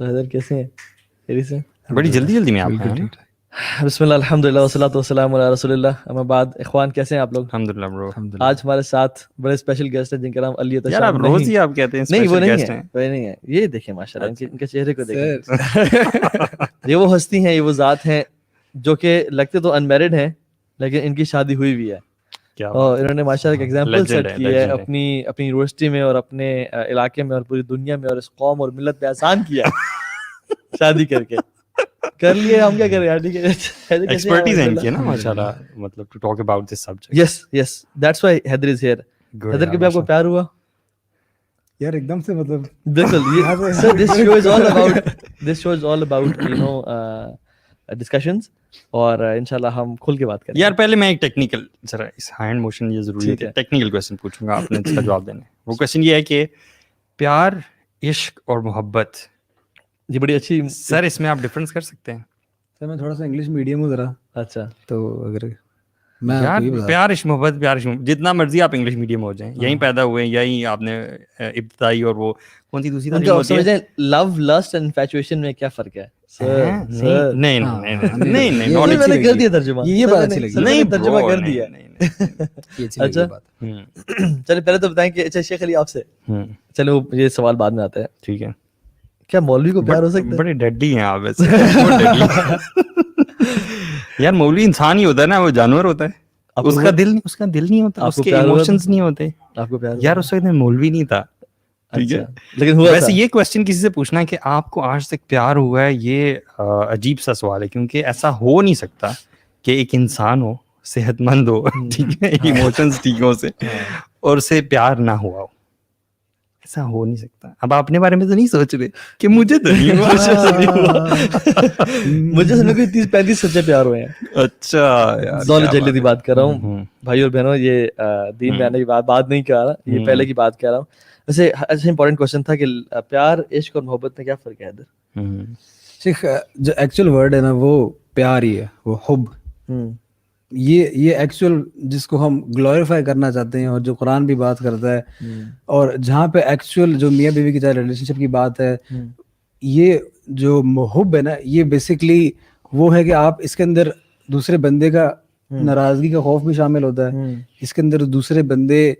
تو حیدر کیسے ہیں؟ خیریت سے؟ بڑی جلدی میں آپ ہیں نا؟ بسم اللہ الحمدللہ والصلاۃ والسلام علی رسول اللہ، اما بعد. اخوان کیسے ہیں آپ لوگ؟ الحمدللہ برو. آج ہمارے ساتھ بڑے اسپیشل گیسٹ ہیں جن کا نام علی یار تشام. آپ روز ہی آپ کہتے ہیں نہیں وہ اسپیشل نہیں گیسٹ ہے، ہیں. وہ نہیں ہے. یہ دیکھیں ماشاءاللہ ان کے چہرے کو دیکھیں. یہ وہ ہستی ہیں، یہ وہ ذات ہیں جو کہ لگتے تو انمیرڈ ہیں لیکن ان کی شادی ہوئی بھی ہے. اور انہوں نے ماشاءاللہ ایک ایگزامپل سیٹ کی ہے اپنی یونیورسٹی میں اور اپنے علاقے میں اور پوری دنیا میں، اور اس قوم اور ملت پہ احسان کیا شادی کر کے. کر لیے، ہم کیا کریں یار. ٹھیک ہے، ایکسپرٹیز ہے ان کی نا ماشاءاللہ، مطلب to talk about this subject. Yes that's why Haider is here. Haider کبھی آپ کو پیار ہوا؟ یار ایک دم سے مطلب بالکل. Sir this show is all about you know discussions, اور انشاءاللہ ہم کھل کے بات کریں. یار پہلے میں ایک ٹیکنیکل ذرا اس ہینڈ موشن یہ ضروری ہے، ٹیکنیکل کویسچن پوچھوں گا، آپ نے اس کا جواب دینا ہے. وہ کویسچن یہ ہے کہ پیار، عشق اور محبت، جی بڑی اچھی. سر اس میں آپ ڈفرینس کر سکتے ہیں؟ سر میں تھوڑا سا انگلش میڈیم ہوں ذرا. اچھا تو اگر میں یار پیار عشق محبت، پیار عشق محبت جتنا مرضی آپ انگلش میڈیم ہو جائیں، یہیں پیدا ہوئے ہیں، یہیں آپ نے ابتدائی اور وہ کون سی دوسری تعلیم ہوتی ہے، لو لسٹ اینڈ انفیچویشن میں کیا فرق ہے؟ نہیں میں نے کر دیا ترجمہ، یہ بات اچھی لگی. نہیں ترجمہ کر دیا. اچھا چلے پہلے تو بتائیں کہ اچھا شیخ علی آپ سے، چلو یہ سوال بعد میں آتا ہے. ٹھیک ہے. کیا مولوی کو پیار ہو سکتا ہے؟ بڑے ڈیڈلی ہیں آپ ویسے. یار مولوی انسان ہی ہوتا ہے نا، وہ جانور ہوتا ہے. اس کا دل نہیں ہوتا، اس کے ایموشنز نہیں ہوتے. آپ کو پیار یار اس وقت میں مولوی نہیں تھا. ٹھیک ہے، لیکن ویسے یہ کویسچن کسی سے پوچھنا ہے کہ آپ کو آج تک پیار ہوا ہے، یہ عجیب سا سوال ہے، کیونکہ ایسا ہو نہیں سکتا کہ ایک انسان ہو، صحت مند ہو، ٹھیک ہے، ایموشنز ٹھیک ہو سے، اور اسے پیار نہ ہوا ہو. ایسا ہو نہیں سکتا. اب آپ اپنے بارے میں تو نہیں سوچ رہے کہ مجھے تو نہیں ہوا. مجھے سمجھ کوئی 30-35 سچے پیار ہوئے ہیں. اچھا جلدی بات کر رہا ہوں بھائی اور بہنوں، یہ دین میں آنے کی بات نہیں کر رہا، یہ پہلے کی بات کر رہا ہوں. ویسے اچھا امپورٹنٹ کوشچن تھا کہ پیار، عشق اور محبت میں کیا فرق ہے ادھر؟ شیخ جو ایکچوئل ورڈ ہے نا وہ پیار ہی ہے، وہ حب. یہ ایکچوئل جس کو ہم گلوریفائی کرنا چاہتے ہیں، اور جو قرآن بھی بات کرتا ہے، اور جہاں پہ ایکچوئل جو میاں بیوی کی ریلیشن شپ کی بات ہے، یہ جو محب ہے نا، یہ بیسکلی وہ ہے کہ آپ اس کے اندر دوسرے بندے کا ناراضگی کا خوف بھی شامل ہوتا ہے، اس کے اندر دوسرے بندے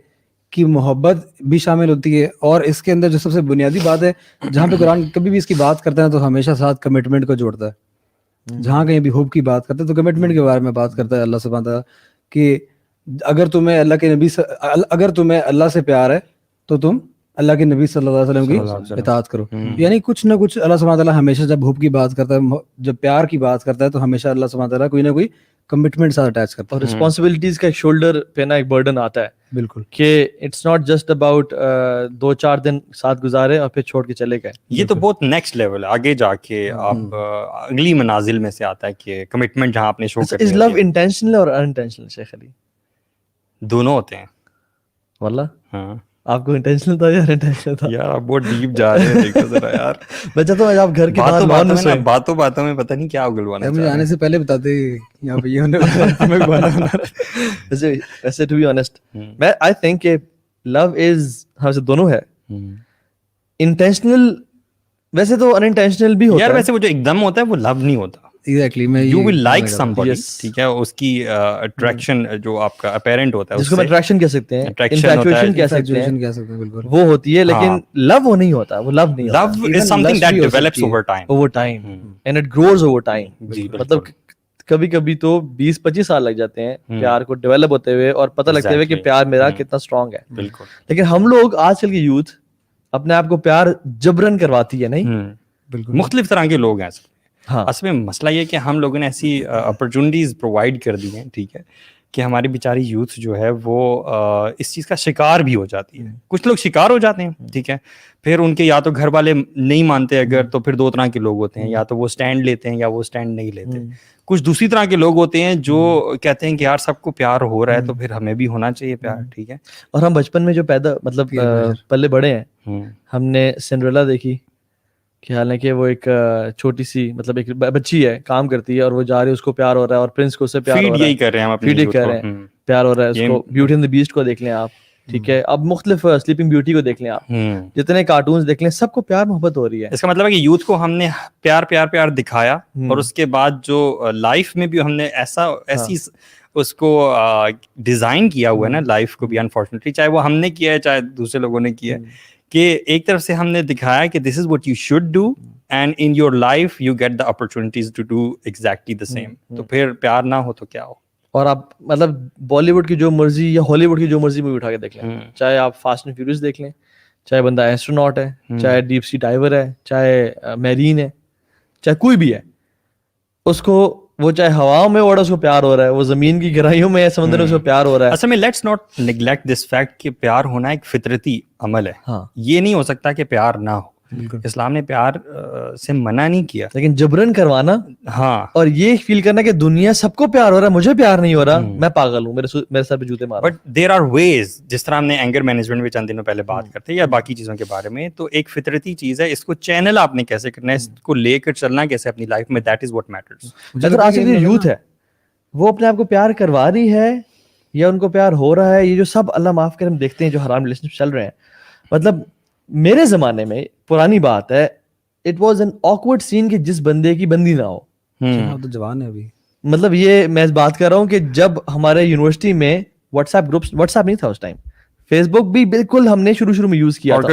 کی محبت بھی شامل ہوتی ہے، اور اس کے اندر جو سب سے بنیادی بات ہے جہاں پہ قرآن کبھی بھی اس کی بات کرتا ہے تو ہمیشہ ساتھ کمٹمنٹ کو جوڑتا ہے. جہاں کہیں بھی حب کی بات کرتا ہے تو کمٹمنٹ کے بارے میں بات کرتا ہے اللہ سبحانہ تعالیٰ کہ اگر تمہیں اللہ سے پیار ہے تو تم اللہ کے نبی صلی اللہ علیہ وسلم کی اطاعت کرو. یعنی کچھ نہ کچھ اللہ سبحانہ تعالیٰ ہمیشہ جب حب کی بات کرتا ہے، جب پیار کی بات کرتا ہے، تو ہمیشہ اللہ سبحانہ تعالیٰ کوئی نہ کوئی کمٹمنٹ ساتھ اٹیچ کرتا ہے، اور رسپانسبلٹیز کا ایک شولڈر پہ نا ایک برڈن آتا ہے. بالکل، کہ اٹس ناٹ جسٹ اباؤٹ 2-4 دن ساتھ گزارے اور پھر چھوڑ کے چلے گئے. یہ تو بہت نیکسٹ لیول ہے، آگے جا کے آپ اگلی منازل میں سے آتا ہے کہ کمٹمنٹ جہاں آپ نے شو کرنی ہے. از لو انٹینشنل اور ان انٹینشنل شیخ علی؟ دونوں ہوتے ہیں واللہ. ہاں آپ کو انٹینشنل تھا یا انٹینشنل تھا؟ یار آپ بہت ڈیپ جا رہے ہیں، دیکھو ذرا یار. میں چاہتا ہوں آپ گھر کے باتوں میں پتہ نہیں کیا اگلوانا. مجھے آنے سے پہلے بتاتے یہاں پہ یہ ویسے ٹو بی آنیسٹ میں آئی تھنک کہ لو از ہم سے دونوں ہے. انٹینشنل ویسے تو ان انٹینشنل بھی ہوتا ہے. یار ویسے وہ جو ایک دم ہوتا ہے وہ لو نہیں ہوتا. ایگزیکٹلی، میں you will like some body, ٹھیک ہے، اس کی اٹریکشن جو آپ کا اپیرنٹ ہوتا ہے، جس کو ہم اٹریکشن کہہ سکتے ہیں، انفیچویشن کہہ سکتے ہیں، بالکل وہ ہوتی ہے. لیکن لو وہ نہیں ہوتا، وہ لو نہیں ہوتا. Love is something that develops over time and it grows over time. جی مطلب کبھی کبھی تو 20-25 سال لگ جاتے ہیں پیار کو ڈیولپ ہوتے ہوئے اور پتہ لگتے ہوئے کہ پیار میرا کتنا اسٹرانگ ہے. بالکل. لیکن ہم لوگ آج کل کی یوتھ اپنے آپ کو پیار جبرن کرواتی ہے. نہیں، بالکل مختلف طرح کے لوگ ہیں. ہاں، اصل میں مسئلہ یہ کہ ہم لوگوں نے ایسی اپرچونیٹیز پرووائڈ کر دی ہیں، ٹھیک ہے، کہ ہماری بیچاری یوتھ جو ہے وہ اس چیز کا شکار بھی ہو جاتی ہے. کچھ لوگ شکار ہو جاتے ہیں، ٹھیک ہے، پھر ان کے یا تو گھر والے نہیں مانتے اگر، تو پھر 2 طرح کے لوگ ہوتے ہیں، یا تو وہ اسٹینڈ لیتے ہیں یا وہ اسٹینڈ نہیں لیتے. کچھ دوسری طرح کے لوگ ہوتے ہیں جو کہتے ہیں کہ یار سب کو پیار ہو رہا ہے تو پھر ہمیں بھی ہونا چاہیے پیار، ٹھیک ہے. اور ہم بچپن میں جو مطلب پلے بڑے ہیں، ہم نے سنڈریلا دیکھی کہ حالانکہ وہ ایک چھوٹی سی مطلب ایک بچی ہے، کام کرتی ہے، اور وہ جا رہی ہے، اس کو پیار ہو رہا ہے، اور پرنس کو اس سے پیار ہو رہا ہے. یہی کر رہے ہیں ہم، فیڈ کر رہے ہیں، پیار ہو رہا ہے اس کو. بیوٹی اینڈ دی بیسٹ کو دیکھ لیں آپ، ٹھیک ہے. اب مختلف سلیپنگ بیوٹی کو دیکھ لیں آپ, جتنے کارٹونز دیکھ لیں, سب کو پیار محبت ہو رہی ہے. اس کا مطلب ہے کہ یوتھ کو ہم نے پیار دکھایا, اور اس کے بعد جو لائف میں بھی ہم نے ایسی اس کو ڈیزائن کیا ہوا ہے نا لائف کو بھی, انفارچونیٹلی چاہے وہ ہم نے کیا ہے چاہے دوسرے لوگوں نے کیا ہے, کہ ایک طرف سے ہم نے دکھایا کہ this is what you should do and in your life you get the opportunities to do exactly the same. تو پھر پیار نہ ہو تو کیا ہو. اور آپ مطلب بالی ووڈ کی جو مرضی یا ہالی ووڈ کی جو مرضی مووی اٹھا کے دیکھ لیں, چاہے آپ فاسٹ اینڈ فیوریس دیکھ لیں, چاہے بندہ ایسٹروناٹ ہے, چاہے ڈیپ سی ڈائیور ہے, چاہے میرین ہے, چاہے کوئی بھی ہے, اس کو وہ چاہے ہواؤں میں اڑا اس کو پیار ہو رہا ہے, وہ زمین کی گہرائیوں میں ہے, سمندر میں اس کو پیار ہو رہا ہے. اصل میں let's not neglect this fact کہ پیار ہونا ایک فطرتی عمل ہے. ہاں, یہ نہیں ہو سکتا کہ پیار نہ ہو. اسلام نے پیار سے منع نہیں کیا, لیکن جبرن کروانا, ہاں, اور یہ فیل کرنا کہ دنیا سب کو پیار ہو رہا ہے, مجھے پیار نہیں ہو رہا, میں پاگل ہوں, میرے سر پہ جوتے مارو. بٹ دیر آر ویز, جس طرح ہم نے اینگر مینجمنٹ میں چند دنوں پہلے بات کرتے یا باقی چیزوں کے بارے میں, تو ایک فطرتی چیز ہے, اس کو چینل آپ نے کیسے کرنا ہے, اس کو لے کر چلنا کیسے اپنی لائف میں, دیٹ از واٹ میٹرز. اگر آج کی یوتھ ہے وہ اپنے آپ کو پیار کروا رہی ہے یا ان کو پیار ہو رہا ہے, یہ جو سب اللہ معاف کرے ہم دیکھتے ہیں جو حرام ریلیشن شپ چل رہے ہیں, مطلب میرے زمانے میں پرانی بات ہے, اٹ واز این آکورڈ سین کہ جس بندے کی بندی نہ ہو. تو جوان ہے ابھی, مطلب یہ میں بات کر رہا ہوں کہ جب ہمارے یونیورسٹی میں what's app groups, what's app نہیں تھا اس ٹائم, فیس بک بھی بالکل ہم نے شروع میں یوز کیا تھا,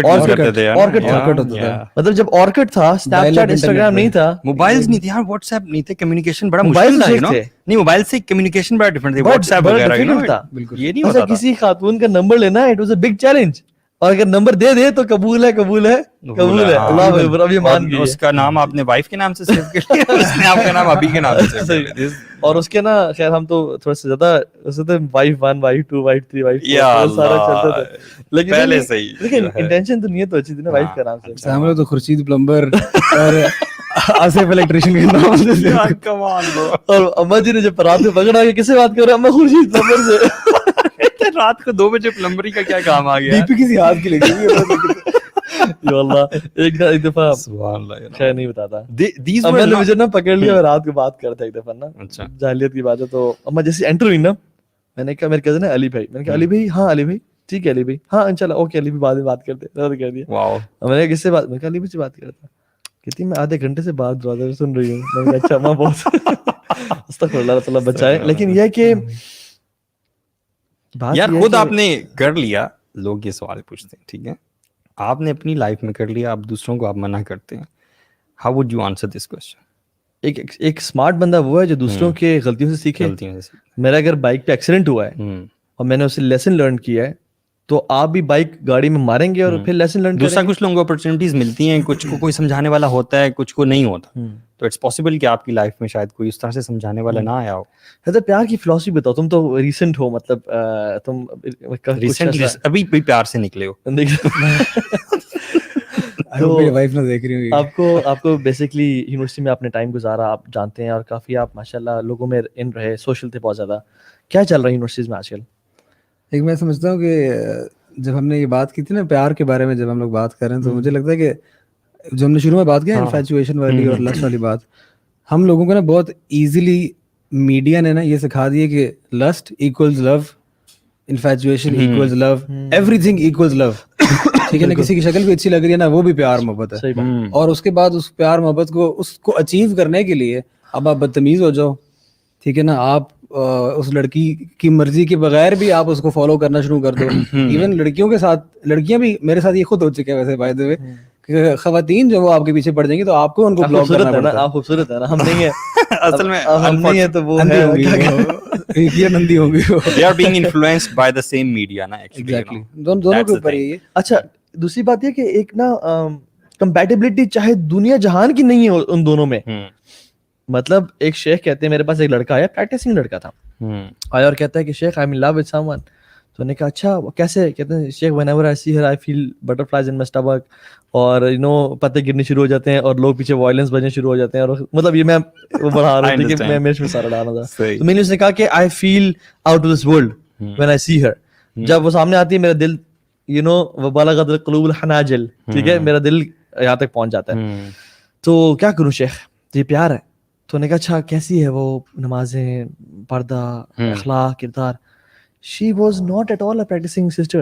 مطلب جب آرکٹ تھا, اسنیپ چیٹ, انسٹاگرام نہیں تھا, موبائلز نہیں تھے یار, واٹس ایپ نہیں تھے, کمیونیکیشن بڑا مشکل تھا, نہیں موبائل سے کمیونیکیشن بڑا ڈفرنٹ تھا, واٹس ایپ وغیرہ تھا, یہ نہیں ہوتا. کسی خاتون کا نمبر لینا it was a big challenge, اور اگر نمبر دے تو قبول ہے, اللہ اکبر, اب یہ مان گئی. اس کا نام آپ نے وائف کے نام سے سیو کر لیا, اس نے آپ کا نام ابھی کے نام سے سیو کر لیا, اور اس کے نا خیر ہم تو تھوڑا سا زیادہ اس میں وائف 1 وائف 2 وائف 3 وائف 4 سارا چلتا تھا, لیکن پہلے سے ہی لیکن انٹینشن تو نیت تو اچھی تھی نا وائف کا نام سے. ہم لوگ تو خورشید پلمبر اور آصف الیکٹریشین کے نام سے, اور اما جی نے جب رات میں پکڑا کہ کس سے بات کر رہے ہیں, اما خورشید پلمبر سے. رات کو 2 بجے پلمبری کا کیا کام آ گیا, ڈی پی کسی ہاتھ کی لگی یا اللہ. ایک دفعہ سبحان اللہ, خیر نہیں بتاتا, اما نے مجھے نا پکڑ لیا اور رات کو بات کرتا ایک دفعہ نا, جاہلیت کی بات ہے, تو اما جیسے انٹر ہوئی نا, میں نے کہا میرے کزن ہے علی بھائی, میں نے کہا علی بھائی, ہاں علی بھائی ٹھیک ہے علی بھائی, ہاں انشاءاللہ اوکے علی بھائی بعد میں بات کرتے, رد کر دیا. واو, میں نے کس سے بات, میں کہا علی بھائی سے بات کرتا, کہتی میں آدھے گھنٹے سے بات دروازے سن رہی ہوں. میں نے کہا اچھا اما بہت استغفر اللہ تعالیٰ بچائے. لیکن یہ کہ یار خود آپ نے کر لیا, لوگ یہ سوال پوچھتے ہیں, ٹھیک ہے آپ نے اپنی لائف میں کر لیا, آپ دوسروں کو آپ منع کرتے ہیں, how would you answer this question? ایک اسمارٹ بندہ وہ ہے جو دوسروں کے غلطیوں سے سیکھے. میرا اگر بائک پہ ایکسیڈنٹ ہوا ہے اور میں نے اسے لیسن لرن کیا ہے, تو آپ بھی بائک گاڑی میں ماریں گے اور پھر لیسن لرن دوسرا. کچھ لوگوں کو اپرچونیٹیز ملتی ہیں, کچھ کو کوئی سمجھانے والا ہوتا ہے, کچھ کو نہیں ہوتا, تو اٹس پاسبل کہ آپ کی لائف میں شاید کوئی اس طرح سے سمجھانے والا نہ آیا ہو. حضرت پیار کی فلسفی بتاؤ, تم تو ریسنٹ ہو, مطلب تم ریسنٹلی ابھی بھی پیار سے نکلے ہو. آپ کو بیسکلی یونیورسٹی میں اپنے ٹائم گزارا, آپ جانتے ہیں, اور کافی آپ ماشاءاللہ لوگوں میں ان رہے, سوشل تھے بہت زیادہ. کیا چل رہا ہے یونیورسٹیز میں آج کل؟ ایک میں سمجھتا ہوں کہ جب ہم نے یہ بات کی تھی نا پیار کے بارے میں, جب ہم لوگ بات کر رہے ہیں, تو مجھے لگتا ہے کہ جو ہم نے شروع میں بات کی انفیچویشن والی اور لسٹ والی بات, ہم لوگوں کو نا بہت ایزیلی میڈیا نے نا یہ سکھا دیا کہ لسٹ ایکولز لو, انفیچویشن ایکولز لو, ایوری تھنگ ایکولز لو. ٹھیک ہے نا, کسی کی شکل بھی اچھی لگ رہی ہے نا, وہ بھی پیار محبت ہے. اور اس کے بعد اس پیار محبت کو اس کو اچیو کرنے کے لیے اب آپ بدتمیز ہو جاؤ, ٹھیک ہے نا, آپ اس لڑکی کی مرضی کے بغیر بھی آپ اس کو فالو کرنا شروع کر دو. ایون لڑکیوں کے ساتھ, لڑکیاں بھی, میرے ساتھ یہ خود ہو چکا ہے ویسے بائی دی وے, کہ خواتین جو وہ آپ کے پیچھے پڑ جائیں گی تو آپ کو ان کو بلاک کرنا پڑتا ہے. آپ خوبصورت ہے نا, ہم نہیں ہیں اصل میں, ہم نہیں ہیں تو وہ ہے یہ نندی ہوں گی, they are being influenced by the same media نا, ایگزیکٹلی دونوں کے اوپر یہ. اچھا دوسری بات یہ کہ ایک نا کمپیٹیبلٹی چاہے دنیا جہان کی نہیں ہے ان دونوں میں. مطلب ایک شیخ کہتے ہیں, میرے پاس ایک لڑکا آیا, پریکٹسنگ لڑکا تھا, آیا اور کہتا ہے کہ Sheikh I am in love with someone. تو نے کہا اچھا کیسے؟ کہتے ہیں شیخ whenever I see her I feel butterflies in my stomach, اور پتے گرنے شروع ہو جاتے ہیں اور لوگ پیچھے وائلنس بجنے شروع ہو جاتے ہیں. اور مطلب یہ میں وہ بڑھا رہا ہوں کہ میں میں سارا ڈالا تھا. تو میں نے اس نے کہا کہ I feel out of this world when I see her. جب وہ سامنے آتی ہے میرا دل وبلغت القلوب الحناجر, ٹھیک ہے, میرا دل یہاں تک پہنچ جاتا ہے. تو کیا کروں شیخ, یہ پیار ہے. تو نے کہا اچھا کیسی ہے وہ, نمازیں, پردہ, اخلاق, کردار. She was not at all a practicing sister.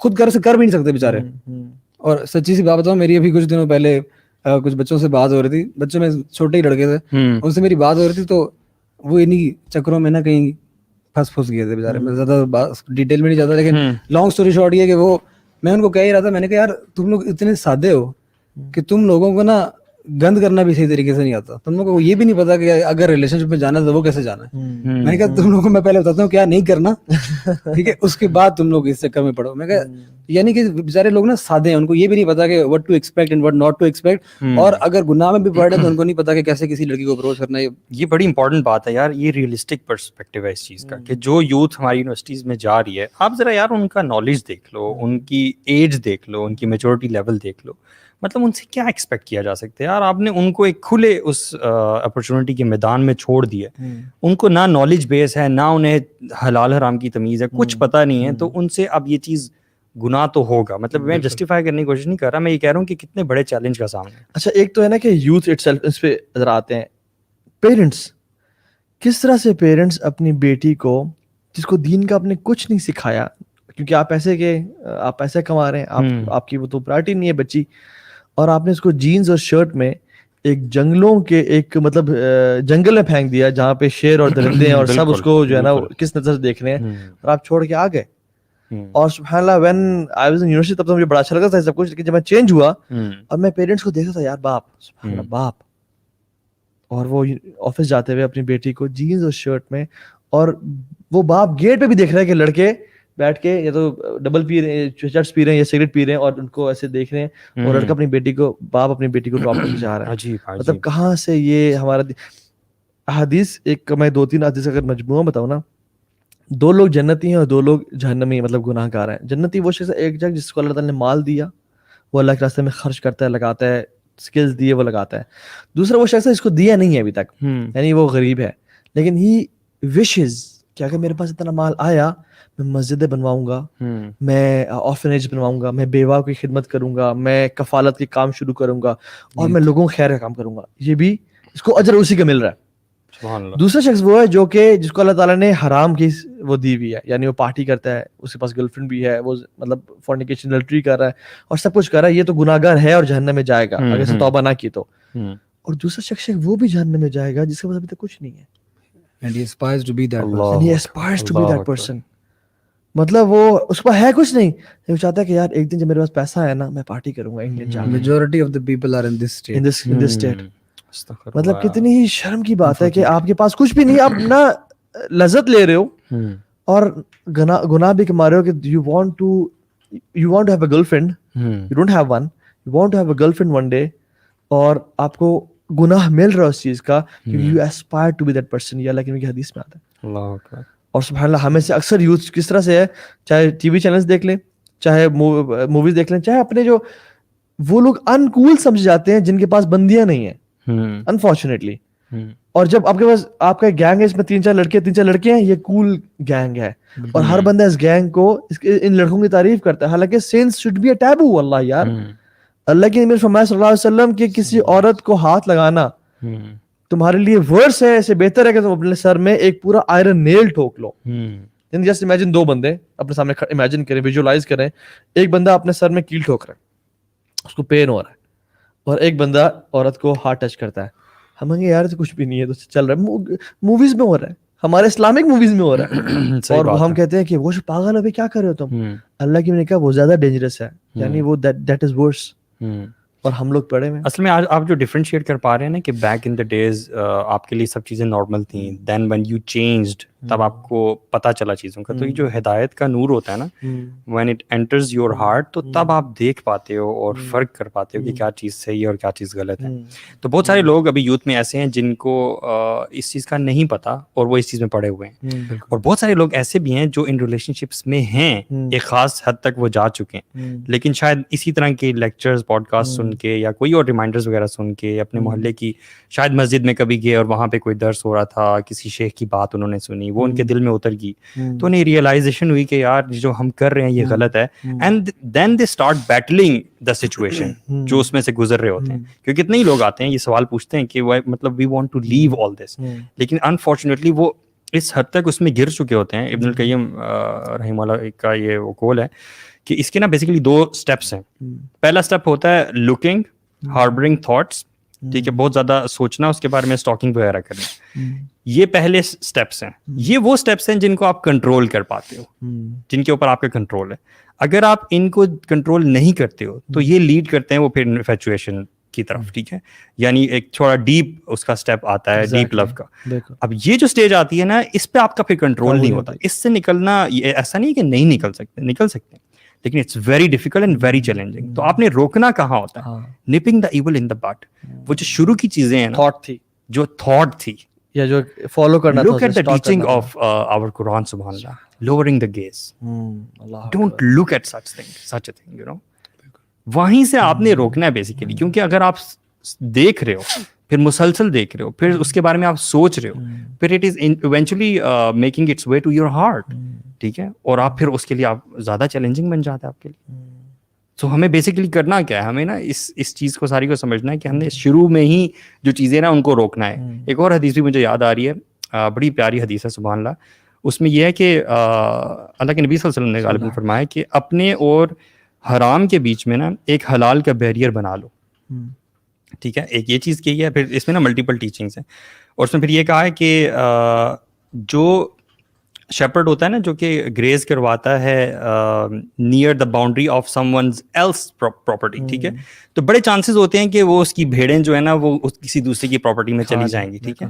خود گھر سے کر بھی نہیں سکتے بیچارے. اور سچی سی بات بتاؤں, میری ابھی کچھ دنوں پہلے کچھ بچوں سے بات ہو رہی تھی, بچوں میں چھوٹے ہی لڑکے تھے, ان سے میری بات ہو رہی تھی, تو وہ انہیں چکروں میں نا کہیں پھنس گئے تھے بیچارے. میں زیادہ ڈیٹیل میں نہیں جاتا, لیکن لانگ اسٹوری شارٹ یہ کہ وہ, میں ان کو کہہ ہی رہا تھا, میں نے کہا یار تم لوگ اتنے سادے ہو کہ تم لوگوں کو نا گند کرنا بھی صحیح طریقے سے نہیں آتا, تم لوگوں کو یہ بھی نہیں پتا کہ اگر ریلیشن شپ میں جانا ہے تو وہ کیسے جانا ہے. میں نے کہا تم لوگوں کو میں پہلے بتاتا ہوں کیا نہیں کرنا, ٹھیک ہے, اس کے بعد تم لوگ اس چکر میں پڑو. میں کہا یعنی کہ بیچارے لوگ نا سادے ہیں, ان کو یہ بھی نہیں پتا کہ what to expect and what not to expect, اور اگر گناہ میں بھی پڑے تو ان کو نہیں پتا کہ کیسے کسی لڑکی کو اپروچ کرنا ہے. یہ بڑی امپورٹنٹ بات ہے یار, یہ ریئلسٹک پرسپیکٹیو ہے اس چیز کا, کہ جو یوتھ ہماری یونیورسٹیز میں جا رہی ہے, آپ ذرا یار ان کا نالج دیکھ لو, ان کی ایج دیکھ لو, ان کی میچورٹی لیول دیکھ لو. مطلب ان سے کیا ایکسپیکٹ کیا جا سکتا ہے یار, آپ نے ان کو ایک کھلے اس اپرچونٹی کے میدان میں چھوڑ دیا, ان کو نہ نالج بیس ہے, نہ انہیں حلال حرام کی تمیز ہے, کچھ پتہ نہیں ہے, تو ان سے اب یہ چیز گناہ تو ہوگا. مطلب میں جسٹیفائی کرنے کی کوشش نہیں کر رہا, میں یہ کہہ رہا ہوں کہ کتنے بڑے چیلنج کا سامنا ہے. اچھا ایک تو ہے نا کہ یوتھ اٹ سیلف, اس پہ ذرا آتے ہیں پیرنٹس. کس طرح سے پیرنٹس اپنی بیٹی کو, جس کو دین کا آپ نے کچھ نہیں سکھایا, کیونکہ آپ پیسے کما رہے ہیں, آپ کی وہ تو پرائرٹی نہیں ہے بچی, اور آپ نے اس کو جینز اور شرٹ میں ایک جنگلوں کے ایک مطلب جنگل میں پھینک دیا جہاں پہ شیر اور درندے ہیں اور سب اس کو جو ہے نا کس نظر سے دیکھ رہے ہیں, اور آپ چھوڑ کے آ گئے. اور سبحان اللہ when I was in university تب تو مجھے بڑا اچھا لگتا تھا سب کچھ, لیکن جب میں چینج ہوا اور میں پیرنٹس کو دیکھا تھا, یار باپ سبحان اللہ باپ, اور وہ آفس جاتے ہوئے اپنی بیٹی کو جینز اور شرٹ میں, اور وہ باپ گیٹ پہ بھی دیکھ رہے ہیں کہ لڑکے بیٹھ کے یا تو ڈبل پی رہے ہیں, چرس پی رہے ہیں یا سگریٹ پی رہے ہیں, اور ان کو ایسے دیکھ رہے ہیں, اور لڑکا اپنی بیٹی کو, باپ اپنی بیٹی کو ڈراپ کرنے جا رہا ہے. مطلب کہاں سے یہ ہمارا احادیث, ایک میں 2-3 حدیث اگر مجموعہ بتاؤں نا, 2 لوگ جنتی ہیں اور 2 لوگ جہنمی, مطلب گناہ گار ہیں. جنتی وہ شخص ایک جگہ جس کو اللہ تعالیٰ نے مال دیا, وہ اللہ کے راستے میں خرچ کرتا ہے, لگاتا ہے, اسکلز دیے وہ لگاتا ہے. دوسرا وہ شخص ہے جس کو دیا نہیں ہے ابھی تک, یعنی وہ غریب ہے, لیکن ہی وشز کہ اگر میرے پاس اتنا مال آیا, میں مسجدیں بنواؤں گا, میں آرفنیج بنواؤں گا, میں بیواؤں کی خدمت کروں گا, میں کفالت کے کام شروع کروں گا, اور میں لوگوں کو خیر کا کام کروں گا. یہ بھی اس کو اجر اسی کا مل رہا ہے. دوسرا شخص وہ ہے جو کہ جس کو اللہ تعالیٰ نے حرام کی وہ دی ہوئی ہے, یعنی وہ پارٹی کرتا ہے, اس کے پاس گرل فرینڈ بھی ہے, وہ مطلب فورنیکیشن لٹری کر رہا ہے اور سب کچھ کر رہا ہے, یہ تو گناہ گار ہے اور جہنم میں جائے گا اگر اسے توبہ نہ کی تو. اور دوسرا شخص وہ بھی جہنم میں جائے گا جس کے پاس ابھی تک کچھ نہیں ہے, and he aspires to be that person. and he aspires to be that person. مطلب وہ اس کو ہے کچھ نہیں, وہ چاہتا ہے کہ یار ایک دن جب میرے پاس پیسہ ہے نا, میں پارٹی کروں گا انگلینڈ جا کے. Majority of the people are in this state. in this state. مطلب کتنی ہی شرم کی بات ہے کہ آپ کے پاس کچھ بھی نہیں, آپ نہ لذت لے رہے ہو اور گناہ بھی کما رہے ہو, کہ you want to have a girlfriend, you don't have one, you want to have a girlfriend one day, اور آپ کو گناہ مل رہا ہے اس چیز کا, you aspire to be that person. یہ اللہ کی حدیث میں آتا ہے. اللہ اکبر. اور سبحان اللہ ہمیں سے اکثر یوتھ کس طرح سے ہے, چاہے ٹی وی چینلز دیکھ لیں, چاہے موویز دیکھ لیں, چاہے اپنے جو وہ لوگ انکول سمجھ جاتے ہیں جن کے پاس بندیاں نہیں ہیں انفارچونیٹلی, اور جب آپ کے پاس آپ کا گینگ ہے اس میں 3-4 لڑکے ہیں, یہ کول گینگ ہے, اور ہر بندہ اس گینگ کو ان لڑکوں کی تعریف کرتا ہے, حالانکہ sense should be a taboo. اللہ یار, اللہ کے نبی فرمایا صلی اللہ علیہ وسلم کہ کسی عورت کو ہاتھ لگانا تمہارے لیے ورس ہے, اسے بہتر ہے کہ تم اپنے سر میں ایک پورا آئرن نیل ٹھوک لو. جسٹ امیجن 2 بندے اپنے سامنے امیجن کریں, ویژولائز کریں, ایک بندہ اپنے سر میں کیل ٹھوک رہا ہے, اس کو پین ہو رہا ہے, اور ایک بندہ عورت کو ہاتھ ٹچ کرتا ہے. ہم کہیں گے یار تو کچھ بھی نہیں ہے, تو چل رہا ہے, موویز میں ہو رہا ہے, ہمارے اسلامک موویز میں ہو رہا ہے, اور ہم کہتے ہیں کہ وہ پاگل ہے, کیا کر رہے ہو تم. اللہ کی نے کہا وہ زیادہ ڈینجرس ہے, یعنی وہ دیٹ از ورس, اور ہم لوگ پڑھے ہوئے. اصل میں آج آپ جو ڈفرینشیٹ کر پا رہے ہیں نا کہ بیک ان دا ڈیز آپ کے لیے سب چیزیں نارمل تھیں, دین وین یو چینجڈ تب آپ کو پتہ چلا چیزوں کا. تو یہ جو ہدایت کا نور ہوتا ہے نا, when it enters your heart, تو تب آپ دیکھ پاتے ہو اور فرق کر پاتے ہو کہ کیا چیز صحیح ہے اور کیا چیز غلط ہے. تو بہت سارے لوگ ابھی یوتھ میں ایسے ہیں جن کو اس چیز کا نہیں پتہ اور وہ اس چیز میں پڑے ہوئے ہیں, اور بہت سارے لوگ ایسے بھی ہیں جو ان ریلیشن شپس میں ہیں, ایک خاص حد تک وہ جا چکے ہیں, لیکن شاید اسی طرح کے لیکچرز پوڈ کاسٹ سن کے یا کوئی اور ریمائنڈرز وغیرہ سن کے, اپنے محلے کی شاید مسجد میں کبھی گئے اور وہاں پہ کوئی درس ہو رہا تھا, کسی شیخ کی بات انہوں نے سنی, وہ ان کے دل میں اتر گئی, تو انہیں ریئلائزیشن ہوئی کہ یار جو ہم کر رہے ہیں یہ غلط ہے, and then they start battling the situation جو اس میں سے گزر رہے ہوتے ہیں. کیونکہ کتنے ہی لوگ آتے ہیں یہ سوال پوچھتے ہیں کہ مطلب وی وانٹ ٹو لیو آل دس, لیکن انفارچونیٹلی وہ اس حد تک اس میں گر چکے ہوتے ہیں. ابن القیم رحمہ اللہ کا یہ وہ قول ہے کہ اس کے نا بیسیکلی 2 اسٹیپس ہیں. پہلا اسٹیپ ہوتا ہے لکنگ ہاربرنگ تھاٹس, ٹھیک ہے, بہت زیادہ سوچنا, اس کے بارے میں اسٹاکنگ وغیرہ کرنا. یہ پہلے اسٹیپس ہیں. یہ وہ اسٹیپس ہیں جن کو آپ کنٹرول کر پاتے ہو, جن کے اوپر آپ کا کنٹرول ہے. اگر آپ ان کو کنٹرول نہیں کرتے ہو تو یہ لیڈ کرتے ہیں وہ پھر انفیچویشن کی طرف, ٹھیک ہے, یعنی ایک تھوڑا ڈیپ اس کا اسٹیپ آتا ہے, ڈیپ لو کا. اب یہ جو اسٹیج آتی ہے نا, اس پہ آپ کا پھر کنٹرول نہیں ہوتا. اس سے نکلنا یہ ایسا نہیں کہ نہیں نکل سکتے, نکل سکتے ہیں, لیکن it's very difficult and very challenging. تو آپ نے روکنا کہاں ہوتا ہے, نپنگ دا ایول ان دا بٹ. وہ جو شروع کی چیزیں ہیں, تھاٹ تھی, جو تھاٹ تھی یا جو فالو کرنا تھا, look at the teaching of our Quran, subhanallah, lowering the gaze. Don't look at such a thing, you know. وہیں سے آپ نے روکنا ہے بیسیکلی, کیونکہ اگر آپ دیکھ رہے ہو, پھر مسلسل دیکھ رہے ہو, پھر اس کے بارے میں آپ سوچ رہے ہو, پھر it is eventually making its way to your heart, ٹھیک ہے, اور آپ پھر اس کے لیے آپ زیادہ چیلنجنگ بن جاتا ہے آپ کے لیے. تو ہمیں بیسیکلی کرنا کیا ہے, ہمیں نا اس چیز کو ساری کو سمجھنا ہے کہ ہم نے شروع میں ہی جو چیزیں نا ان کو روکنا ہے. ایک اور حدیث بھی مجھے یاد آ رہی ہے, بڑی پیاری حدیث ہے, سبحان اللہ. اس میں یہ ہے کہ اللہ کے نبی صلی اللہ علیہ وسلم نے غالباً فرمایا کہ اپنے اور حرام کے بیچ میں نا ایک حلال کا بیریئر بنا لو, ٹھیک ہے. ایک یہ چیز کی ہے, پھر اس میں نا ملٹیپل ٹیچنگس ہیں, اور اس میں پھر یہ کہا ہے کہ جو شیپرڈ ہوتا ہے نا, جو کہ گریز کرواتا ہے near the boundary of someone's else property, ٹھیک ہے, تو بڑے چانسز ہوتے ہیں کہ وہ اس کی بھیڑیں جو ہے نا وہ کسی دوسرے کی پراپرٹی میں چلی جائیں گی, ٹھیک ہے.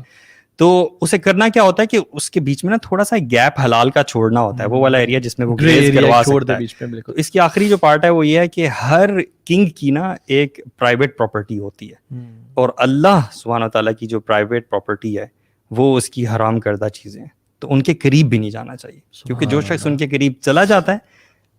تو اسے کرنا کیا ہوتا ہے کہ اس کے بیچ میں نا تھوڑا سا گیپ حلال کا چھوڑنا ہوتا ہے, وہ والا ایریا جس میں وہ گریز کروا سکتا ہے. تو اس کی آخری جو پارٹ ہے وہ یہ ہے کہ ہر کنگ کی نا ایک پرائیویٹ پراپرٹی ہوتی ہے, اور اللہ سبحانہ تعالیٰ کی جو پرائیویٹ پراپرٹی ہے وہ اس کی حرام کردہ چیزیں ہیں, تو ان کے قریب بھی نہیں جانا چاہیے, کیونکہ جو شخص ان کے قریب چلا جاتا ہے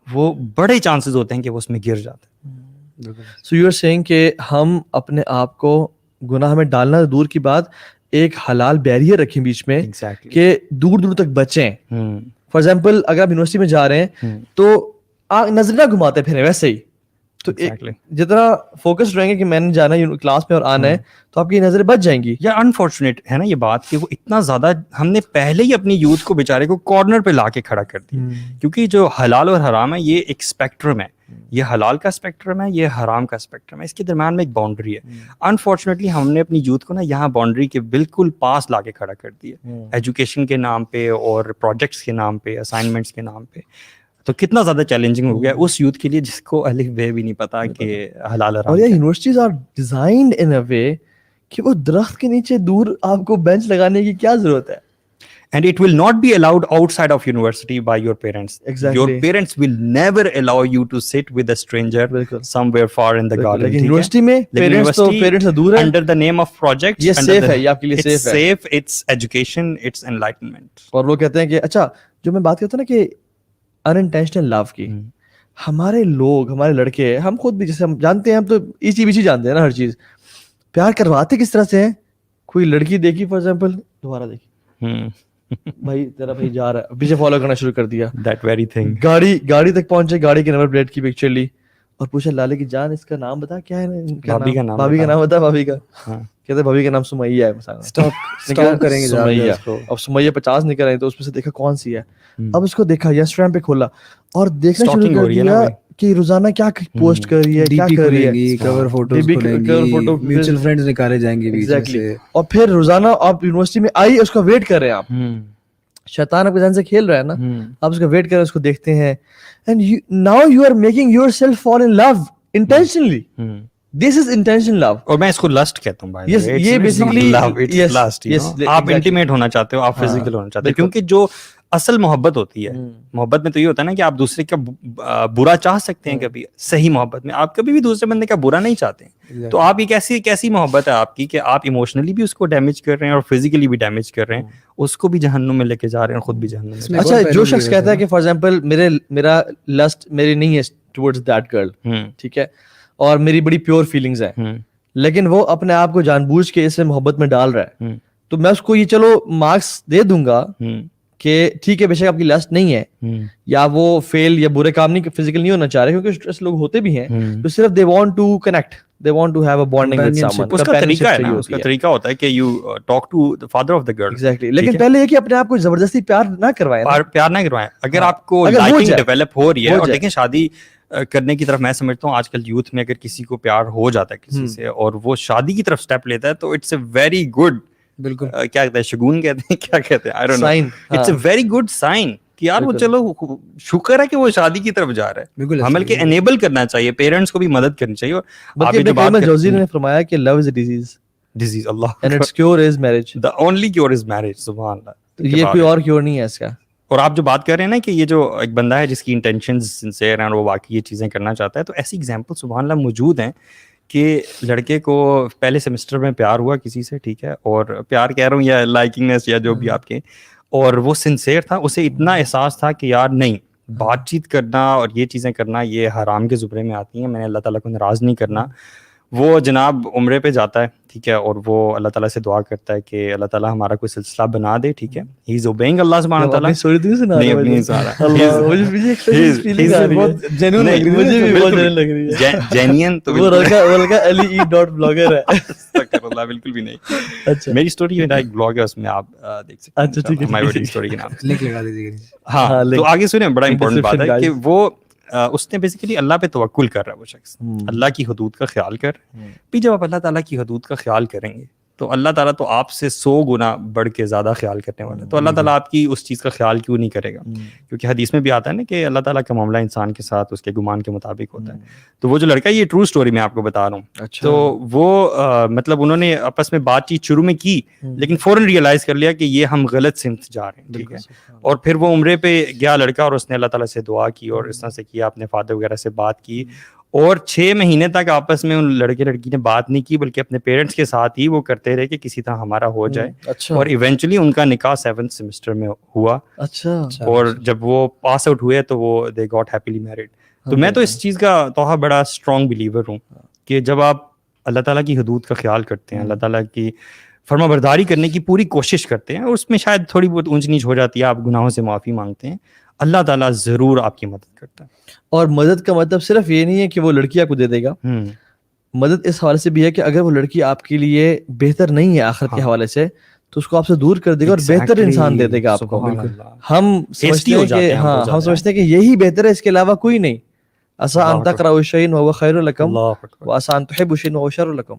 وہ بڑے چانسز ہوتے ہیں کہ وہ اس میں گر جاتا ہے. سو یو آر سیئنگ کہ ہم اپنے آپ کو گناہ میں ڈالنا دور کی بات, ایک حلال بیریئر رکھیں بیچ میں کہ دور دور تک بچیں. فار ایگزامپل اگر آپ یونیورسٹی میں جا رہے ہیں تو آپ نظر نہ گھماتے پھریں ویسے ہی, تو جتنا فوکس رہیں گے کہ میں نے جانا ہے کلاس میں اور آنا ہے, تو آپ کی نظریں بچ جائیں گی. یا انفارچونیٹ ہے نا یہ بات کہ وہ اتنا زیادہ ہم نے پہلے ہی اپنی یوتھ کو بیچارے کو کارنر پہ لا کے کھڑا کر دیا, کیونکہ جو حلال اور حرام ہے یہ ایک اسپیکٹرم ہے, یہ حلال کا اسپیکٹرم ہے, یہ حرام کا اسپیکٹرم ہے, اس کے درمیان میں ایک باؤنڈری ہے. انفارچونیٹلی ہم نے اپنی یوتھ کو نا یہاں باؤنڈری کے بالکل پاس لا کے کھڑا کر دیا, ایجوکیشن کے نام پہ اور پروجیکٹس کے نام پہ, اسائنمنٹس کے نام پہ. تو کتنا زیادہ چیلنجنگ ہو گیا اس یوتھ کے لیے جس کو الف بے بھی نہیں پتا کہ حلال حرام. اور یہ یونیورسٹیز آر ڈیزائنڈ ان اے وے کہ وہ درخت کے نیچے دور آپ کو بینچ لگانے کی کیا ضرورت ہے. And it will not be allowed outside of university by your parents. Exactly. Your parents will never allow you to sit with a stranger somewhere far in the garden. لیکن یونیورسٹی میں parents سے دور ہیں. Under the name of projects. یہ safe ہے, یہ آپ کے لیے سیف ہے. It's safe, it's education, it's enlightenment. اور وہ کہتے ہیں کہ اچھا جو میں بات کرتا ہوں نا کہ unintentional love کی, ہمارے لوگ, ہمارے لڑکے, ہم خود بھی جیسے ہم جانتے ہیں, ہم تو ایچی بیچی جانتے ہیں نا ہر چیز, پیار کرواتے کس طرح سے ہیں. کوئی لڑکی دیکھی فار ایگزامپل, دوبارہ دیکھی, بھائی تیرا بھائی جا رہا ہے, پیچھے فالو کرنا شروع کر دیا. That very thing. گاڑی تک پہنچے, گاڑی کے نمبر پلیٹ کی پکچر لی اور پوچھا لالے کی جان اس کا نام بتا, کیا ہے بھابھی کا نام بتا, بھابھی کا, کہتے بھابھی کا نام سمیہ ہے مثلا, اسٹاپ کریں گے سمیہ. اب سمیہ 50 نکل رہی تو اس میں سے دیکھا کون سی ہے, اب اس کو دیکھا انسٹاگرام پہ کھولا اور دیکھنا شروع کر دیا کہ روزانہ کیا پوسٹ کر رہی ہے, کیا کر رہی ہے, کور فوٹوز کھولیں گی, میوچل فرینڈز نکالے جائیں گے بیچ سے, اور پھر روزانہ آپ یونیورسٹی میں آئی اس کا ویٹ کر رہے ہیں. آپ شیطان آپ کے ذہن سے کھیل رہا ہے نا, آپ اس کا ویٹ کر رہے ہیں, اس کو دیکھتے ہیں, and now you are making yourself fall in love intentionally. This is intentional love. اور میں اس کو لسٹ کہتا ہوں بھائی. یہ بیسیکلی آپ انٹیمیٹ ہونا چاہتے ہو, آپ فزیکل ہونا چاہتے ہو, کیونکہ جو اصل محبت ہوتی ہے, محبت میں تو یہ ہوتا ہے نا کہ آپ دوسرے کا برا چاہ سکتے ہیں. کبھی صحیح محبت میں آپ کبھی بھی دوسرے بندے کا برا نہیں چاہتے ہیں. تو آپ یہ کیسی محبت ہے آپ کی کہ آپ ایموشنلی بھی اس کو ڈیمیج کر رہے ہیں اور فزیکلی بھی ڈیمیج کر رہے ہیں, اس کو بھی جہنم میں لے کے جا رہے ہیں اور خود بھی جہنم میں. اچھا, جو شخص کہتا ہے کہ فار ایگزامپل میرا لسٹ میری نہیں ہے ٹورڈز دیٹ گرل, ٹھیک ہے, اور میری بڑی پیور فیلنگز ہیں, لیکن وہ اپنے آپ کو جان بوجھ کے اس سے محبت میں ڈال رہا ہے, تو میں اس کو یہ چلو مارکس دے دوں گا کہ ٹھیک ہے بے شک آپ کی لسٹ نہیں ہے یا وہ فیل یا برے کام نہیں فزیکل نہیں ہونا چاہ رہے, کیونکہ اسٹریس لوگ ہوتے بھی ہیں جو صرف they want to connect, they want to have a bonding with someone. اس کا طریقہ ہے نا, اس کا طریقہ ہوتا ہے کہ you talk to the father of the girl. Exactly. لیکن پہلے یہ کہ اپنے آپ کو زبردستی پیار نہ کروائیں, پیار نہ کروائیں. اگر آپ کو لائکنگ ڈیولپ ہو رہی ہے, اور دیکھیں شادی کرنے کی طرف میں سمجھتا ہوں آج کل یوتھ میں اگر کسی کو پیار ہو جاتا ہے کسی سے اور وہ شادی کی طرف اسٹیپ لیتا ہے تو اٹس اے ویری گڈ, بالکل کیا کہتے ہیں, شگون کہتے ہیں, کیا کہتے ہیں, I don't know, it's a very good sign کہ یار وہ چلو شکر ہے کہ وہ شادی کی طرف جا رہا ہے. بالکل ہم بلکہ انیبل کرنا چاہیے, پیرنٹس کو بھی مدد کرنی چاہیے. اور بلکہ جوزی نے فرمایا کہ لو از اے ڈیزیز, اللہ, and its cure is marriage, the only cure is marriage. سبحان اللہ, یہ کوئی اور کیور نہیں ہے اس کا. اور آپ جو بات کر رہے ہیں نا کہ یہ جو ایک بندہ ہے جس کی انٹینشنز سنسیئر ہیں اور وہ واقعی یہ چیزیں کرنا چاہتا ہے, تو ایسی ایگزامپل سبحان اللہ موجود ہیں کہ لڑکے کو پہلے سیمسٹر میں پیار ہوا کسی سے, ٹھیک ہے, اور پیار کہہ رہا ہوں یا لائکنگنیس یا جو بھی آپ کے, اور وہ سنسیئر تھا, اسے اتنا احساس تھا کہ یار نہیں, بات چیت کرنا اور یہ چیزیں کرنا یہ حرام کے زمرے میں آتی ہیں, میں نے اللہ تعالیٰ کو ناراض نہیں کرنا. وہ جناب عمرے پہ جاتا ہے, ٹھیک ہے, اور وہ اللہ تعالیٰ سے دعا کرتا ہے کہ اللہ تعالیٰ ہمارا کوئی سلسلہ بنا دے, ٹھیک ہے, ہی از اوبیئنگ اللہ سبحانہ و تعالیٰ. بالکل بھی نہیں, میری اسٹوری ایک بلاگ ہے, اس میں آپ دیکھ سکتے ہیں مائی ویڈنگ اسٹوری کے نام سے. ہاں, تو آگے سنیں, بڑا امپورٹنٹ بات ہے کہ وہ اس نے بیسیکلی اللہ پہ توکل کر رہا ہے وہ شخص, اللہ کی حدود کا خیال کر. پھر جب آپ اللہ تعالیٰ کی حدود کا خیال کریں گے تو اللہ تعالیٰ تو آپ سے 100 گنا بڑھ کے زیادہ خیال کرنے والا ہے. تو اللہ تعالیٰ آپ کی اس چیز کا خیال کیوں نہیں کرے گا, کیونکہ حدیث میں بھی آتا ہے نا کہ اللہ تعالیٰ کا معاملہ انسان کے ساتھ اس کے گمان کے مطابق ہوتا ہے. تو وہ جو لڑکا, یہ ٹرو اسٹوری میں آپ کو بتا رہا ہوں, تو وہ مطلب انہوں نے آپس میں بات چیت شروع میں کی, لیکن فوراً ریئلائز کر لیا کہ یہ ہم غلط سمت جا رہے ہیں, ٹھیک ہے. اور پھر وہ عمرے پہ گیا لڑکا, اور اس نے اللہ تعالیٰ سے دعا کی اور اس طرح سے کیا, اپنے فادر وغیرہ سے بات کی, اور 6 مہینے تک آپس میں ان لڑکے لڑکی نے بات نہیں کی, بلکہ اپنے پیرنٹس کے ساتھ ہی وہ کرتے رہے کہ کسی طرح ہمارا ہو جائے. اور ایونچولی ان کا نکاح 7th سیمسٹر میں ہوا. اور جب وہ پاس آؤٹ ہوئے تو وہ دے گاٹ ہیپیلی میرڈ. تو میں تو اس چیز کا توحہ بڑا اسٹرانگ بلیور ہوں کہ جب آپ اللہ تعالیٰ کی حدود کا خیال کرتے ہیں, اللہ تعالیٰ کی فرما برداری کرنے کی پوری کوشش کرتے ہیں, اور اس میں شاید تھوڑی بہت اونچ نیچ ہو جاتی ہے, آپ گناہوں سے معافی مانگتے ہیں, اللہ تعالیٰ ضرور آپ کی مدد کرتا ہے. اور مدد کا مطلب صرف یہ نہیں ہے کہ وہ لڑکی آپ کو دے دے گا, مدد اس حوالے سے بھی ہے کہ اگر وہ لڑکی آپ کے لیے بہتر نہیں ہے آخرت کے حوالے سے تو اس کو آپ سے دور کر دے گا اور بہتر انسان دے دے گا آپ کو. ہم سمجھتے ہیں کہ یہی بہتر ہے, اس کے علاوہ کوئی نہیں. عسیٰ ان تکرہوا شیئا وہو خیر لکم وعسیٰ ان تحبوا شیئا وہو شر لکم.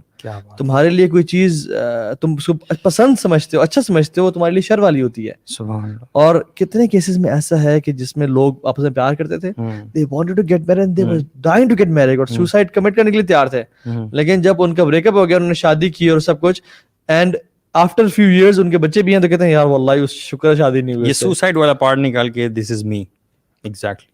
تمہارے لیے کوئی چیز تم اس کو پسند سمجھتے ہو, اچھا سمجھتے ہو, تمہارے لیے شر والی ہوتی ہے. اور کتنے کیسز میں ایسا ہے کہ جس میں لوگ آپس میں پیار کرتے تھے, they wanted to get married and they were dying to get married, اور suicide commit کرنے کے لیے تیار تھے, لیکن جب ان کا بریک اپ ہو گیا, انہوں نے شادی کی اور سب کچھ, and after few years in کے بچے بھی ہیں, تو کہتے ہیں یار واللہ شکر شادی نہیں ہوئی. یہ سوسائڈ والا پارٹ نکال کے دس از می ایگزیکٹلی,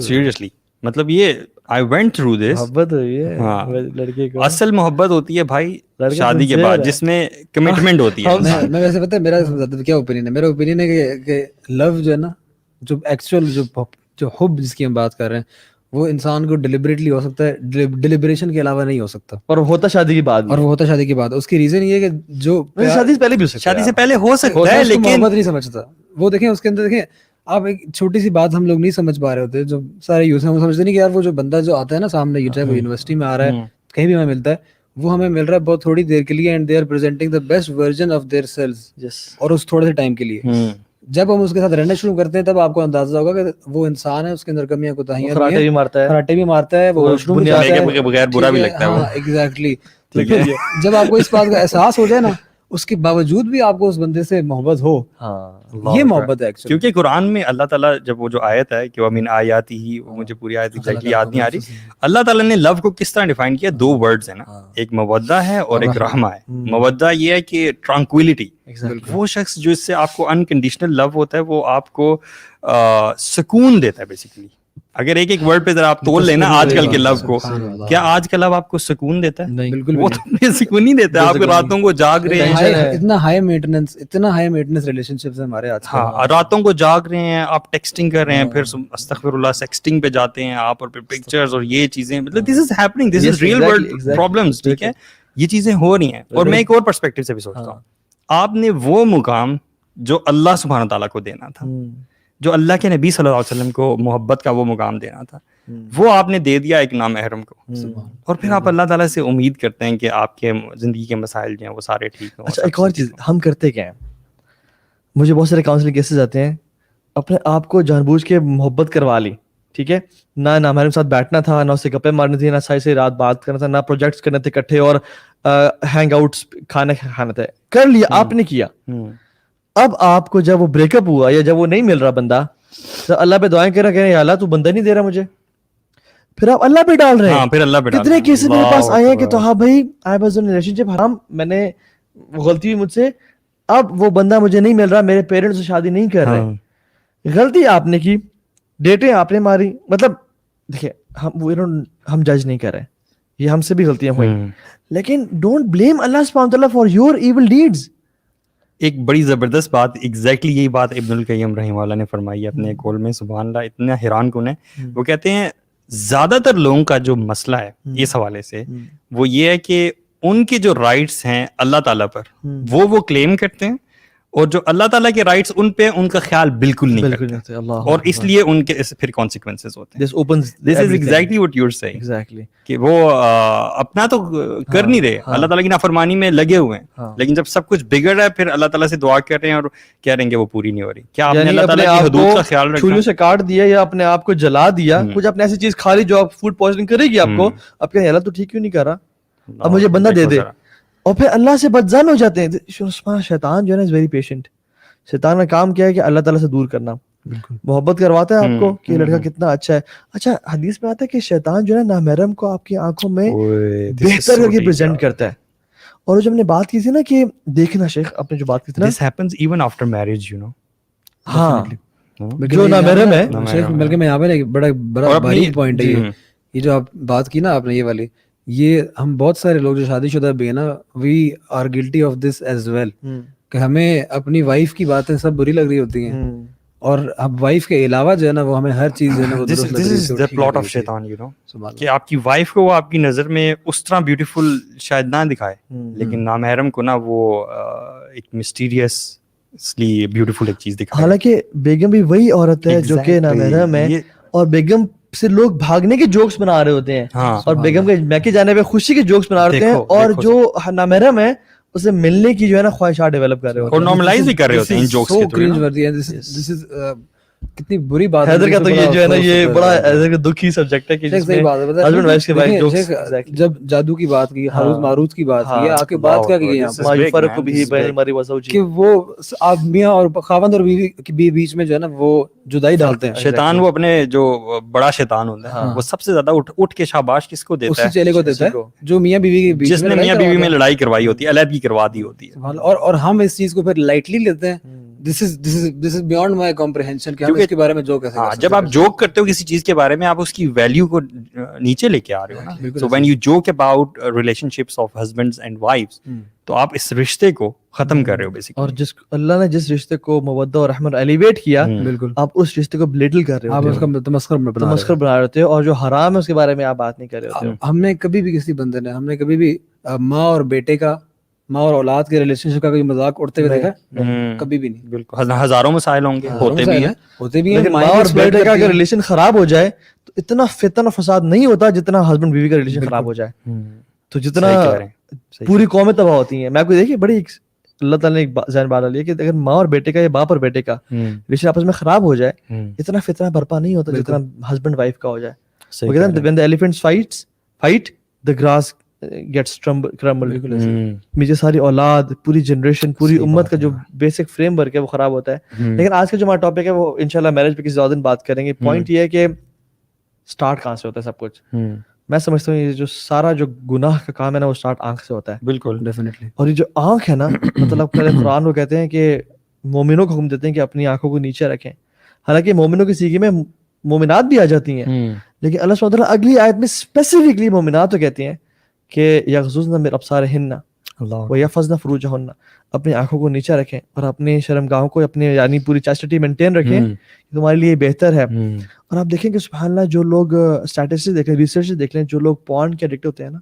سیریسلی, مطلب یہ آئی وینٹ تھرو دس. محبت ہوئی ہے لڑکے کو, اصل محبت ہوتی ہے بھائی شادی کے بعد, جس میں کمٹمنٹ ہوتی ہے. میں ویسے پتہ ہے میرا کیا اوپینین ہے, میرا اوپینین ہے کہ لو جو ہے نا, جو ایکچوئل جو حب جس کی ہم بات کر رہے ہیں, وہ انسان کو ڈیلیبریٹلی ہو سکتا ہے, ڈیلیبریشن کے علاوہ نہیں ہو سکتا, اور ہوتا شادی کے بعد, اور وہ ہوتا شادی کے بعد. اس کی ریزن یہ ہے کہ جو شادی سے پہلے بھی ہو سکتا ہے, شادی سے پہلے ہو سکتا ہے, لیکن محبت نہیں سمجھتا. وہ دیکھیں اس کے اندر, دیکھیں آپ ایک چھوٹی سی بات ہم لوگ نہیں سمجھ پا رہے ہوتے, جو سارے یوز ہیں وہ سمجھتے نہیں کہ یار وہ جو بندہ جو آتا ہے نا سامنے, چاہے وہ یونیورسٹی میں آ رہا ہے, کہیں بھی ہمیں ملتا ہے, وہ ہمیں مل رہا ہے بہت تھوڑی دیر کے لیے, and they are presenting the best version of their selves, اور اس تھوڑے سے ٹائم کے لیے. جب ہم اس کے ساتھ رہنا شروع کرتے ہیں تب آپ کو اندازہ ہوگا کہ وہ انسان ہے, اس کے اندر کمیاں کوتاہیاں, کراٹے بھی مارتا ہے, وہ واش روم بھی جاتا ہے, بغیر برا بھی لگتا ہے. ایگزیکٹلی. جب آپ کو اس بات کا احساس ہو جائے نا, اس کے باوجود بھی آپ کو اس بندے سے محبت ہو, یہ محبت ہے. کیونکہ قرآن میں اللہ تعالیٰ جب وہ جو آیت ہے کہ وَمِنْ آیَاتِهِ, وہ مجھے پوری آیت ایگزیکٹلی یاد نہیں آ رہی, اللہ تعالیٰ نے لو کو کس طرح ڈیفائن کیا, 2 ورڈز ہیں نا, ایک مودہ ہے اور ایک رحمہ ہے. مودہ یہ ہے کہ ٹرانکویلٹی, وہ شخص جو اس سے آپ کو انکنڈیشنل لو ہوتا ہے, وہ آپ کو سکون دیتا ہے بیسیکلی. اگر ایک ورڈ پہ ذرا آپ تول لینا آج کل کے لو کو, کیا آج کا لو آپ کو سکون دیتا ہے؟ بالکل وہ تو سکون نہیں دیتا ہے. آپ راتوں کو جاگ رہے ہیں, اتنا ہائی مینٹیننس ریلیشن شپس ہیں ہمارے آج. ہاں, راتوں کو جاگ رہے ہیں, آپ ٹیکسٹنگ کر رہے ہیں, پھر استغفر اللہ سیکسٹنگ پہ جاتے ہیں آپ, اور پھر پکچرز اور یہ چیزیں, مطلب this is happening, this is real world problems. ٹھیک ہے, یہ چیزیں ہو رہی ہیں. اور میں ایک اور پرسپیکٹو سے بھی سوچتا ہوں, آپ نے وہ مقام جو اللہ سبحانہ تعالیٰ کو دینا تھا, جو اللہ کے نبی صلی اللہ علیہ وسلم کو محبت کا وہ مقام دینا تھا, وہ آپ نے دے دیا ایک نامحرم کو, اور پھر آپ اللہ تعالیٰ سے امید کرتے ہیں کہ آپ کے زندگی کے مسائل جو ہیں وہ سارے ٹھیک ہوں. اچھا ایک اور چیز ہم کرتے کیا ہیں, مجھے بہت سارے کاؤنسلنگ کیسز آتے ہیں, اپنے آپ کو جان بوجھ کے محبت کروا لی, ٹھیک ہے, نہ نامحرم ساتھ بیٹھنا تھا, نہ اسے گپے مارنی تھی, نہ صحیح سے رات بات کرنا تھا, نہ پروجیکٹس کرنے تھے اکٹھے اور ہینگ آؤٹس کھانے کھانا تھا, کر لیا آپ نے کیا. اب آپ کو جب وہ بریک اپ ہوا یا جب وہ نہیں مل رہا بندہ, تو اللہ پہ دعائیں کر رہا کہ اللہ تو بندہ نہیں دے رہا مجھے, پھر آپ اللہ پہ ڈال رہے ہیں. پھر اللہ پہ کتنے کیسز میرے پاس آئے ہیں کہ تو ہاں بھائی آئی واز ان ریلیشن شپ, حرام, میں نے غلطی ہوئی مجھ سے, اب وہ بندہ مجھے نہیں مل رہا, میرے پیرنٹس سے شادی نہیں کر رہے, غلطی آپ نے کی, ڈیٹیں آپ نے ماری. مطلب دیکھیں ہم جج نہیں کر رہے, یہ ہم سے بھی غلطیاں ہوئی, لیکن ڈونٹ بلیم اللہ سبحانہ وتعالیٰ فار یور ایول ڈیڈز. ایک بڑی زبردست بات, ایگزیکٹلی یہی بات ابن القیم رحمہ اللہ نے فرمائی ہے اپنے قول میں, سبحان اللہ, اتنا حیران کن ہے. وہ کہتے ہیں زیادہ تر لوگوں کا جو مسئلہ ہے اس حوالے سے وہ یہ ہے کہ ان کے جو رائٹس ہیں اللہ تعالیٰ پر وہ کلیم کرتے ہیں, اور جو اللہ تعالیٰ کے رائٹس ان پہ ان کا خیال بالکل نہیں کرتے, اور اس لیے ان کے پھر کانسیکوینسز ہوتے ہیں. This is exactly what you're saying. Exactly. کہ وہ اپنا تو کر نہیں رہے, اللہ تعالیٰ کی نافرمانی میں لگے ہوئے ہیں, لیکن جب سب کچھ بگڑ رہا ہے پھر اللہ تعالیٰ سے دعا کر رہے ہیں اور کہہ رہے ہیں کہ وہ پوری نہیں ہو رہی. کیا آپ نے اللہ تعالیٰ کی حدود کا خیال رکھا, چھریوں سے کاٹ دیا یا اپنے آپ کو جلا دیا, کچھ اپنے ایسی چیز کھا لی جو آپ فوڈ پوائزننگ کرے گی آپ کو, اب کہ اللہ تو ٹھیک کیوں نہیں کر رہا, اب مجھے بندہ دے دے, اور پھر اللہ سے بدظن ہو جاتے ہیں. شیطان جو ہے نا از ویری پیشنٹ. شیطان کا کام کیا ہے کہ اللہ تعالیٰ سے دور کرنا, محبت کرواتا ہے آپ کو کہ یہ لڑکا کتنا اچھا ہے. اچھا حدیث میں آتا ہے کہ شیطان جو ہے نا نامحرم کو آپ کی آنکھوں میں بہتر کر کے پریزنٹ کرتا ہے. اور جو ہم نے بات کی تھی نا کہ دیکھنا شیخ, آپ نے جو بات کی تھی نا, this happens even after marriage, you know. ہاں جو نامحرم ہے, بلکہ میں یہاں پہ بڑا باریک پوائنٹ ہے یہ جو آپ بات کی نا آپ نے یہ والی, یہ ہم بہت سارے لوگ جو شادی شدہ بھی ہیں نا, we are guilty of this as well, کہ ہمیں اپنی وائف کی باتیں سب بری لگ رہی ہوتی ہیں, اور اب وائف کے علاوہ جو ہے نا وہ ہمیں ہر چیز جو ہے نا وہ درست لگ رہی ہے. This is the plot of شیطان, you know, کہ آپ کی وائف کو وہ آپ کی نظر میں اس طرح بیوٹیفل شاید نہ دکھائے, لیکن نامحرم کو نا وہ ایک مسٹیریسلی بیوٹیفل ایک چیز دکھائے. حالانکہ بیگم بھی وہی عورت ہے جو کہ نامحرم ہے, اور بیگم سے لوگ بھاگنے کے جوکس بنا رہے ہوتے ہیں, اور بیگم کے میکے جانے پہ خوشی کے جوکس بنا رہے ہیں, اور جو نامحرم ہے اسے ملنے کی جو ہے نا خواہشات ڈیولپ کر رہے ہوتے ہیں, اور نارملائز بھی کر رہے ہوتے ہیں ان جوکس کے تھرو. کتنی بری بات حیدر کا تو یہ جو ہے نا یہ بڑا حیدر کا دکھی سبجیکٹ ہے کہ ہسبینڈ وائف کے بارے میں جب جادو کی بات کی, ہاروت ماروت کی بات کی, آ کے بات کیا کی یہاں فرق بھی بین المرء وزوجہ, کہ وہ آپ میاں اور خاوند اور بیوی کے بیچ میں جو ہے نا وہ جدائی ڈالتے ہیں. شیطان وہ اپنے جو بڑا شیطان ہوتا ہے وہ سب سے زیادہ اٹھ کے شاباش کس کو دیتا ہے, اسی چیلے کو دیتا ہے جو میاں بیوی کے بیچ میں, جس نے میاں بیوی میں لڑائی کروائی ہوتی ہے, علیحدگی کروا دی ہوتی ہے, اور ہم اس چیز کو پھر لائٹلی لیتے ہیں. This is beyond my comprehension کہ ہم اس کے بارے میں جوک کیسے کر سکتے ہیں. جب آپ جوک کرتے ہو کسی چیز کے بارے میں, آپ اس کی ویلیو کو نیچے لے کے آ رہے ہو نا. So when you joke about relationships of husbands and wives, تو آپ اس رشتے کو ختم کر رہے ہو بیسیکلی. اور جس اللہ نے جس رشتے کو مودہ اور رحمت ایلیویٹ کیا, بالکل آپ اس رشتے کو بلیٹل کر رہے ہو, آپ اس کا تمسخر بنا رہے ہوتے ہو, اور جو حرام ہے اس کے بارے میں آپ بات نہیں کر رہے ہوتے. ہم نے کبھی بھی کسی بندے نے, ہم نے کبھی بھی ماں اور بیٹے کا, ماں اور اولاد کے ریلیشن شپ کا کوئی مذاق اڑتے ہوئے دیکھا؟ کبھی بھی نہیں. بالکل ہزاروں مسائل ہوں گے, ہوتے بھی ہیں, لیکن ماں اور بیٹے کا اگر ریلیشن خراب ہو جائے تو اتنا فتن و فساد نہیں ہوتا جتنا ہسبینڈ بیوی کا ریلیشن خراب ہو جائے, تو جتنا پوری قومیں تباہ ہوتی ہیں. میں آپ کو دیکھیے بڑی اللہ تعالیٰ نے ایک ذہن بات لی ہے کہ اگر ماں اور بیٹے کا یا باپ اور بیٹے کا ریلیشن آپس میں خراب ہو جائے, اتنا فتنہ برپا نہیں ہوتا جتنا ہسبینڈ وائف کا ہو جائے. وہ کہتے ہیں when the elephants fight the grass gets crumbled. مجھے ساری اولاد, پوری جنریشن, پوری امت کا جو بیسک فریم ورک ہے وہ خراب ہوتا ہے. لیکن آج کا جو ہمارا ٹاپک ہے وہ انشاءاللہ میرج پہ کسی اور دن بات کریں گے. پوائنٹ یہ ہے کہ اسٹارٹ کہاں سے ہوتا ہے سب کچھ. میں سمجھتا ہوں یہ جو سارا جو گناہ کا کام ہے نا وہ اسٹارٹ آنکھ سے ہوتا ہے. بالکل ڈیفینیٹلی. اور یہ جو آنکھ ہے نا, مطلب قرآن وہ کہتے ہیں کہ مومنوں کو حکم دیتے ہیں کہ اپنی آنکھوں کو نیچے رکھیں. حالانکہ مومنوں کی سیگی میں مومنات بھی آ جاتی ہیں, لیکن اللہ سبحانہ وتعالیٰ اگلی آیت میں اسپیسیفکلی مومنات تو کہتی ہیں کہ یغضضن من ابصارہن ویحفظن فروجہن, اپنی آنکھوں کو نیچے رکھیں اور اپنے شرمگاہوں کو, اپنے یعنی پوری چاسٹی مینٹین رکھیں, تمہارے لیے بہتر ہے. اور آپ دیکھیں کہ سبحان اللہ جو لوگ اسٹیٹسٹکس دیکھ لیں, ریسرچ دیکھ لیں, جو لوگ پورن کے ایڈکٹ ہوتے ہیں نا,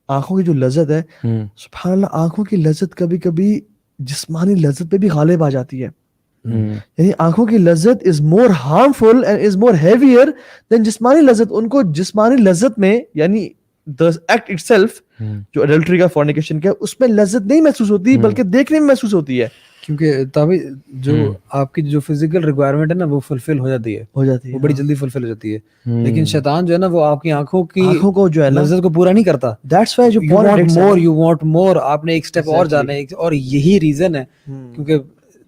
آنکھوں کی جو لذت ہے, سبحان اللہ آنکھوں کی لذت کبھی کبھی جسمانی لذت پہ بھی غالب آ جاتی ہے. یعنی آنکھوں کی لذت از مور ہارمفل اینڈ از مور ہیویئر دین جسمانی لذت. ان کو جسمانی لذت میں یعنی the act itself جو adultery کا fornication کا اس میں لذت نہیں محسوس ہوتی بلکہ دیکھنے میں محسوس ہوتی ہے, کیونکہ تبھی جو آپ کی جو فزیکل ریکوائرمنٹ ہے نا وہ فلفل ہو جاتی ہے, وہ بڑی جلدی فلفل ہو جاتی ہے. لیکن شیطان جو ہے نا وہ آپ کی آنکھوں کو جو ہے لذت کو پورا نہیں کرتا. That's why جو you want more, آپ نے ایک اسٹیپ اور جانا ہے. اور یہی ریزن ہے کیونکہ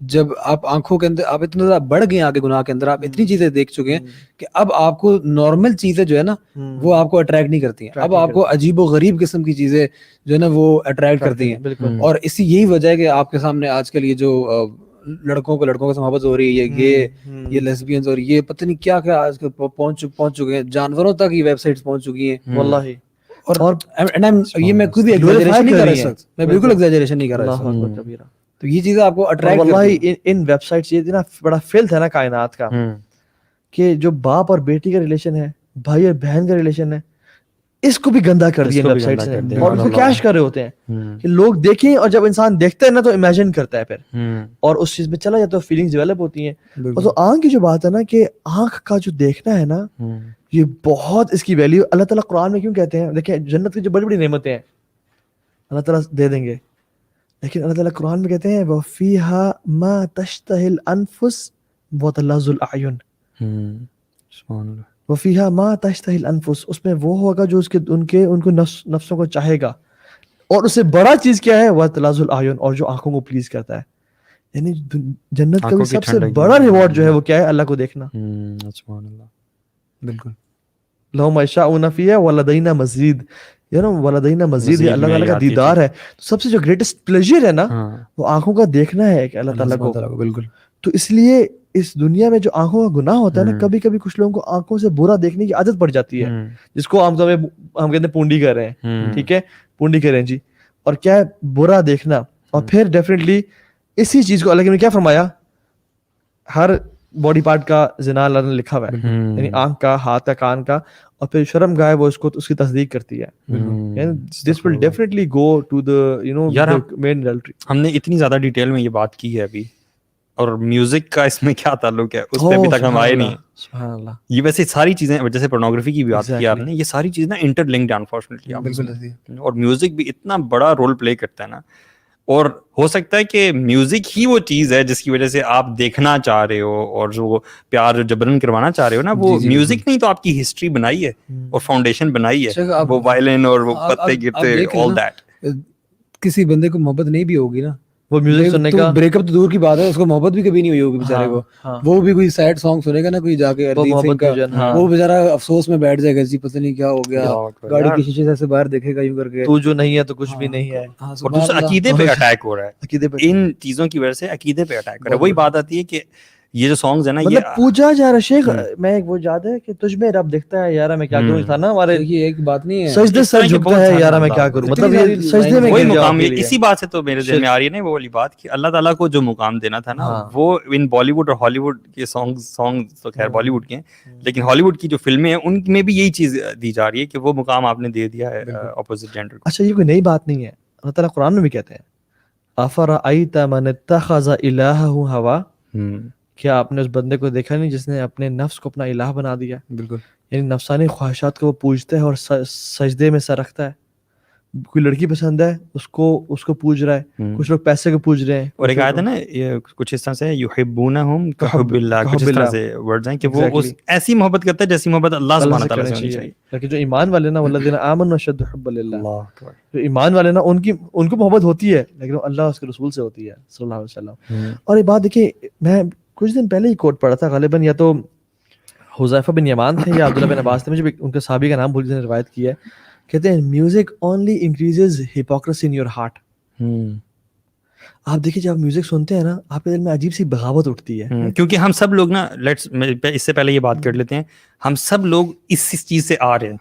جب آپ آنکھوں کے اندر آپ اتنا زیادہ بڑھ گئے آگے گناہ کے اندر, آپ اتنی چیزیں دیکھ چکے ہیں کہ اب آپ کو نارمل چیزیں جو ہے نا وہ آپ کو اٹریکٹ نہیں کرتی ہیں. اب آپ کو عجیب و غریب قسم کی چیزیں جو ہے نا وہ اٹریکٹ کرتی ہیں. اور اسی یہی وجہ ہے کہ آپ کے سامنے آج کل یہ جو لڑکوں سے محبت ہو رہی ہے, یہ لیسبینز اور یہ پتہ نہیں کیا کیا آج کل پہنچ چکے ہیں, جانوروں تک یہ ویب سائٹس پہنچ چکی ہیں واللہ. اور یہ میں کوئی بھی ایگزیجریشن نہیں کر رہا, میں بالکل ایگزیجریشن نہیں کر رہا. تو یہ چیزیں آپ کو اٹریکٹ واللہ ان ویب سائٹس یہ اتنا بڑا فلتھ ہے نا کائنات کا کہ جو باپ اور بیٹی کا ریلیشن ہے, بھائی اور بہن کا ریلیشن ہے, اس کو بھی گندا کر دیا ویب سائٹس نے. اور اس کو کیش کر رہے ہوتے ہیں کہ لوگ دیکھیں, اور جب انسان دیکھتا ہے نا تو امیجن کرتا ہے پھر اور اس چیز میں چلا جاتا ہے, فیلنگز ڈیولپ ہوتی ہیں. اور تو آنکھ کی جو بات ہے نا کہ آنکھ کا جو دیکھنا ہے نا یہ بہت, اس کی ویلیو اللہ تعالیٰ قرآن میں کیوں کہتے ہیں. دیکھیں جنت کی جو بڑی بڑی نعمتیں ہیں اللہ تعالیٰ دے دیں گے, لیکن اللہ تعالیٰ قرآن میں کہتے ہیں وَفِيهَا مَا تَشْتَهِ الْأَنفُسُ وَتَلَذُّ الْأَعْيُنُ. وَفِيهَا مَا تَشْتَهِ الْأَنفُسُ, اس میں وہ ہوگا جو ان کو نفسوں کو چاہے گا. اور اس سے بڑا چیز کیا ہے, وَتَلَذُّ الْأَعْيُنُ, اور جو آنکھوں کو پلیز کرتا ہے. یعنی جنت کا سب سے بڑا ریوارڈ جو ہے وہ کیا ہے, اللہ کو دیکھنا. بالکل. لَهُمْ مَا يَشَاءُونَ فِيهَا وَلَدَيْنَا مَزِيدٌ, ولدینا مزید ہے, اللہ تعالیٰ کا دیدار ہے. سب سے جو گریٹسٹ پلیجر ہے نا وہ آنکھوں کا دیکھنا ہے کہ اللہ تعالیٰ کو. بالکل. تو اس لیے اس دنیا میں جو آنکھوں کا گناہ ہوتا ہے نا, کبھی کبھی کچھ لوگوں کو آنکھوں سے برا دیکھنے کی عادت پڑ جاتی ہے, جس کو ہم کہتے ہیں پونڈی کر رہے ہیں. ٹھیک ہے, پونڈی کر رہے ہیں جی. اور کیا ہے برا دیکھنا. اور پھر ڈیفینیٹلی اسی چیز کو اللہ نے کیا فرمایا, ہر باڈی پارٹ کا زنا اللہ نے لکھا ہوا ہے, یعنی آنکھ کا, ہاتھ کا, کان کا. اور پھر شرم گائے وہ اس کو اس کی تصدیق کرتی ہے. This will definitely go to the main adultery. ہم نے اتنی زیادہ ڈیٹیل میں یہ بات کی ہے ابھی, اور میوزک کا اس میں کیا تعلق ہے اس پہ ابھی تک ہم آئے نہیں. سبحان اللہ. یہ ویسے ساری چیزیں جیسے پورنوگرافی کی بھی بات کی آپ نے, یہ ساری چیزیں نا انٹر لنکڈ ہیں انفارچونیٹلی. اور میوزک بھی اتنا بڑا رول پلے کرتا ہے نا, اور ہو سکتا ہے کہ میوزک ہی وہ چیز ہے جس کی وجہ سے آپ دیکھنا چاہ رہے ہو, اور جو پیار جو جبرن کروانا چاہ رہے ہو نا, وہ میوزک نہیں تو آپ کی ہسٹری بنائی ہے اور فاؤنڈیشن بنائی ہے, وہ وائلن اور وہ پتے گرتے, آل دیٹ. کسی بندے کو محبت نہیں بھی ہوگی نا, وہ میوزک سننے کا بریک اپ تو دور کی بات ہے, اس کو محبت بھی کبھی نہیں ہوئی ہوگی بیچارے کو. وہ بھی کوئی سیڈ سانگ سنے گا نا کوئی جا کے ارجیت سنگھ کا, وہ بیچارہ افسوس میں بیٹھ جائے گا, جی پتہ نہیں کیا ہو گیا, گاڑی کے شیشے سے باہر دیکھے گا یوں کر کے, تو جو نہیں ہے تو کچھ بھی نہیں ہے. اور دوسرا عقیدے پہ اٹیک ہو رہا ہے, ان چیزوں کی وجہ سے عقیدے پہ اٹیک ہو رہا ہے. وہی بات آتی ہے کہ یہ جو سانگز ہیں نا, یہ پوجا جا رہا شیخ, میں ایک وہ یاد ہے کہ تجھ میں رب دکھتا ہے یارا میں کیا کروں, تھا نا ہمارے یہ ایک بات نہیں ہے, سجدے سر جھکتا ہے یارا میں کیا کروں, مطلب سجدے میں وہی مقام. اسی بات سے تو میرے ذہن میں آ رہی ہے نا وہ والی بات کہ اللہ تعالیٰ کو جو مقام دینا تھا نا, وہ ان بالی ووڈ اور ہالی ووڈ کے سانگ تو خیر بالی ووڈ کے ہیں, لیکن ہالی ووڈ کی جو فلمیں ہیں ان میں بھی یہی چیز دی جا رہی ہے کہ وہ مقام آپ نے دے دیا ہے اپوزٹ جینڈر کو. اچھا یہ کوئی نئی بات نہیں ہے, اللہ تعالیٰ قرآن میں بھی کہتے ہیں افرأیت من اتخذ الہہ ہوا, کیا آپ نے اس بندے کو دیکھا نہیں جس نے اپنے نفس کو اپنا الہ بنا دیا. بالکل. یعنی نفسانی خواہشات کو وہ پوجتا ہے اور سجدے میں سر رکھتا ہے. کوئی لڑکی پسند ہے اس کو پوج رہا ہے, کچھ لوگ پیسے کو پوج رہے ہیں. اور ایک آیت ہے نا کچھ اس طرح سے یحبونہم کحب اللہ, کچھ اس طرح سے ورڈز ہیں کہ وہ ایسی محبت کرتا ہے جیسی محبت اللہ سبحانہ تعالیٰ سے ہونی چاہیے. لیکن جو ایمان والے نا والذین آمنوا اشد حبا للہ, جو ایمان والے نا ان کو محبت ہوتی ہے لیکن اللہ اس کے رسول سے ہوتی ہے صلی اللہ علیہ وسلم. اور ایک بات دیکھیں, میں کچھ دن پہلے ہی کوٹ پڑھا تھا, غالباً یا تو حذیفہ بن یمان تھے یا عبداللہ بن عباس تھے, مجھے ان کے صحابی کا نام بھول گیا, روایت کی ہے, کہتے ہیں music only increases hypocrisy in your heart. آپ دیکھیں جب آپ میوزک سنتے ہیں نا, آپ کے دل میں عجیب سی بغاوت اٹھتی ہے, کیونکہ ہم سب لوگ نا, اس سے پہلے یہ بات کر لیتے ہیں, ہم سب لوگ اس چیز سے آ رہے ہیں,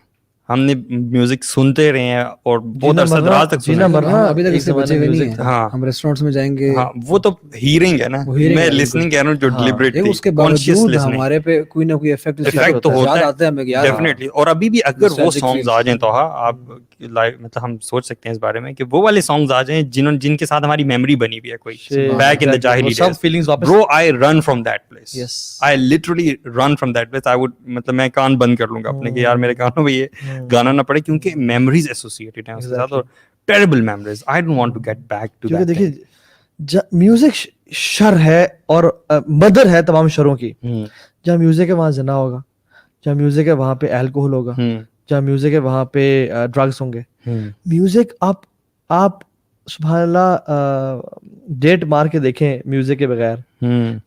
ہم نے میوزک سنتے رہے ہیں اور بہت عرصہ دراز تک جینا مرنا ابھی تک اس سے بچے ہوئے نہیں ہیں. ہاں ہم ریسٹورینٹس میں جائیں گے, ہاں وہ تو ہیرنگ ہے نا, میں لسننگ کہہ رہا ہوں جو ڈیلیبریٹلی اس کے باوجود ہمارے پہ کوئی نہ کوئی افیکٹ تو ہوتا ہے ڈیفینیٹلی. اور ابھی بھی اگر وہ سانگز آ جائیں تو آپ مطلب ہم سوچ سکتے ہیں اس بارے میں کہ وہ والے سانگز آ جائیں جن کے ساتھ ہماری میموری بنی ہوئی ہے کوئی بیک ان دی جاہلی days. Bro I run from that place, I literally run from that place. I would مطلب میں کان بند کر لوں گا اپنے کہ یار میرے کانوں میں یہ گانا نہ پڑے, کیونکہ میموریز ایسوسیٹڈ ہیں اس کے ساتھ, اور terrible memories. I don't want to get back to that. دیکھیے میوزک شر ہے اور مدر ہے تمام شروں کی. جہاں میوزک ہے وہاں زنا ہوگا, جہاں میوزک ہے وہاں پہ الکوہول ہوگا, جہاں میوزک ہے وہاں پہ ڈرگس ہوں گے. میوزک آپ سبحان اللہ ڈیٹ مار کے دیکھیں میوزک کے بغیر,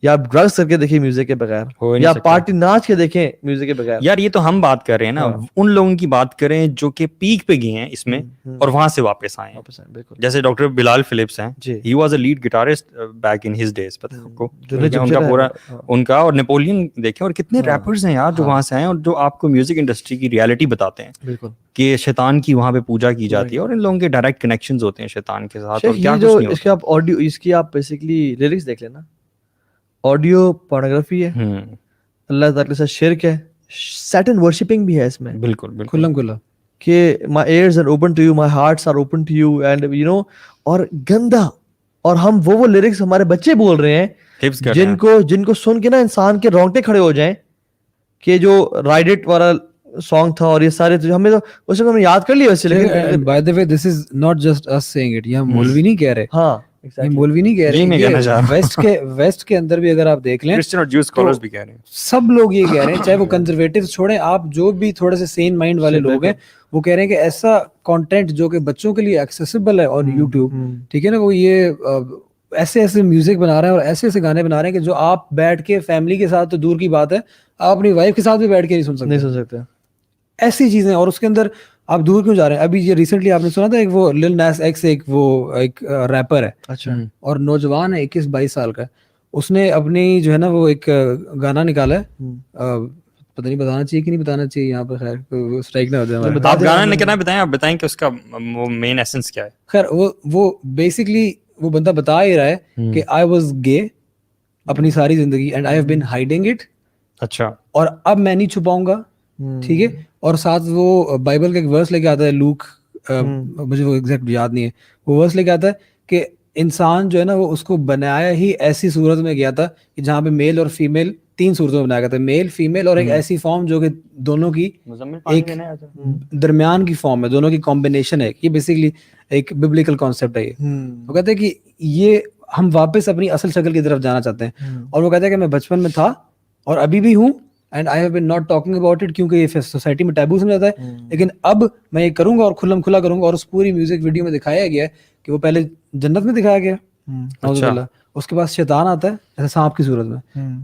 یا آپ ڈرگس کر کے دیکھیں میوزک کے بغیر, یا پارٹی ناچ کے دیکھیں میوزک کے بغیر. یار یہ تو ہم بات کر رہے ہیں نا, ان لوگوں کی بات کریں جو کہ پیک پہ گئے ہیں اس میں اور وہاں سے واپس آئے ہیں. جیسے ڈاکٹر بلال فلپس ہیں, he was a lead guitarist back in his days. پتہ ہے آپ کو ان کا پورا ان کا, اور نیپولین دیکھیں, اور کتنے ریپرز ہیں یار جو وہاں سے آئے اور جو آپ کو میوزک انڈسٹری کی ریالٹی بتاتے ہیں. بالکل کہ شیطان کی وہاں پہ پوجا کی جاتی ہے, اور ان لوگوں کے ڈائریکٹ کنیکشنز ہوتے ہیں شیطان کے ساتھ. اور کیا کچھ نہیں. اس کے آپ آڈیو, اس کی آپ بیسیکلی لیرکس دیکھ لینا, آڈیو پورنوگرافی ہے, اللہ تعالی کے ساتھ شرک ہے, سیٹن ورشپنگ بھی ہے اس میں. بالکل بالکل کھلم کھلا کہ my ears are open to you, my hearts are open to you, and you know, اور گندا. اور ہم وہ لیرکس ہمارے بچے بول رہے ہیں جن کو سن کے نا انسان کے رونگٹے کھڑے ہو جائیں, کہ جو رائڈ اٹ والا سانگ تھا اور یہ سارے ہمیں تو اس کو ہم نے یاد کر لیا ویسے. لیکن by the way this is not just us saying it, یہ ہم مولوی نہیں کہہ رہے. ہاں مولوی نہیں کہہ رہے, ویسٹ کے اندر بھی اگر آپ دیکھ لیں کرسچن اور جیو اسکالرز بھی کہہ رہے ہیں, سب لوگ یہ کہہ رہے ہیں, چاہے وہ کنزرویٹو چھوڑیں, آپ جو بھی تھوڑے سے سین مائنڈ والے لوگ ہیں, وہ کہہ رہے ہیں کہ ایسا کانٹینٹ جو کہ بچوں کے لیے ایکسیسیبل ہے اور یوٹیوب, ٹھیک ہے نا, وہ یہ ایسے ایسے میوزک بنا رہے ہیں اور ایسے ایسے گانے بنا رہے ہیں کہ جو آپ بیٹھ کے فیملی کے ساتھ تو دور کی بات ہے, آپ اپنی وائف کے ساتھ بھی بیٹھ کے نہیں سن سکتے ایسی چیزیں. اور اس کے اندر آپ دور کیوں جا رہے ہیں؟ ابھی یہ ریسنٹلی آپ نے سنا تھا ایک وہ لل نیس ایکس, ایک ریپر ہے, اچھا, اور نوجوان ہے, 21-22 سال کا ہے. اس نے اپنی جو ہے نا وہ ایک گانا نکالا ہے, پتہ نہیں بتانا چاہیے کہ نہیں بتانا چاہیے یہاں پر, خیر اسٹرائک نہ ہو جائے. آپ گانا نہیں کرنا بتائیں, آپ بتائیں کہ اس کا وہ مین ایسنس کیا ہے. خیر وہ بیسکلی وہ بندہ بتا ہی رہا ہے کہ آئی واز گے اپنی ساری زندگی and I have been hiding it. اچھا, اور اب میں نہیں چھپاؤں گا, ٹھیک ہے. اور ساتھ وہ بائبل کا ایک ورس لے کے آتا ہے, لوک, مجھے وہ ایگزیکٹ یاد نہیں ہے, وہ ورس لے کے آتا ہے کہ انسان جو ہے نا وہ اس کو بنایا ہی ایسی صورت میں گیا تھا کہ جہاں پہ میل اور فیمیل 3 صورتوں میں بنایا گیا تھا, میل فیمیل, اور ایک ایسی فارم جو کہ دونوں کی ایک درمیان کی فارم ہے, دونوں کی کمبینیشن ہے. یہ بیسکلی ایک ببلیکل کانسیپٹ ہے. وہ کہتے ہیں کہ یہ ہم واپس اپنی اصل شکل کی طرف جانا چاہتے ہیں, اور وہ کہتے ہیں کہ میں بچپن میں تھا اور ابھی بھی ہوں, and I have been not talking about it, کیونکہ یہ سوسائٹی میں ٹیبو سمجھا جاتا ہے, لیکن اب میں یہ کروں گا اور کھلم کھلا کروں گا. اور اس پوری میوزک ویڈیو میں دکھایا گیا ہے کہ وہ پہلے جنت میں دکھایا گیا, اس کے بعد شیطان آتا ہے ایسے سانپ کی صورت میں,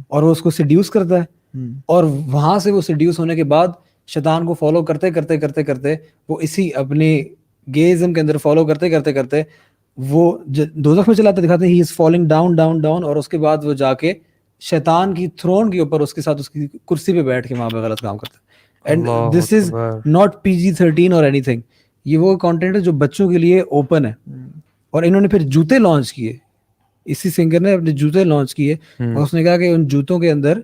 اور وہ اس کو سیڈیوس کرتا ہے, اور وہاں سے وہ سیڈیوس ہونے کے بعد شیطان کو فالو کرتے کرتے کرتے کرتے وہ اسی اپنے گیزم کے اندر فالو کرتے کرتے کرتے وہ دوزخ میں چلاتے دکھاتے ہیں, ہی از فالنگ ڈاؤن ڈاؤن ڈاؤن, اور اس کے بعد وہ جا کے شیطان کی تھرون کے اوپر اس کے ساتھ اس کی کرسی پہ بیٹھ کے وہاں پہ غلط کام کرتا ہے. And this is not PG-13 اور اینی تھنگ. یہ وہ کانٹینٹ ہے جو بچوں کے لیے اوپن ہے. اور انہوں نے پھر جوتے لانچ کیے, اسی سنگر نے اپنے جوتے لانچ کیے, اور اس نے کہا کہ ان جوتوں کے اندر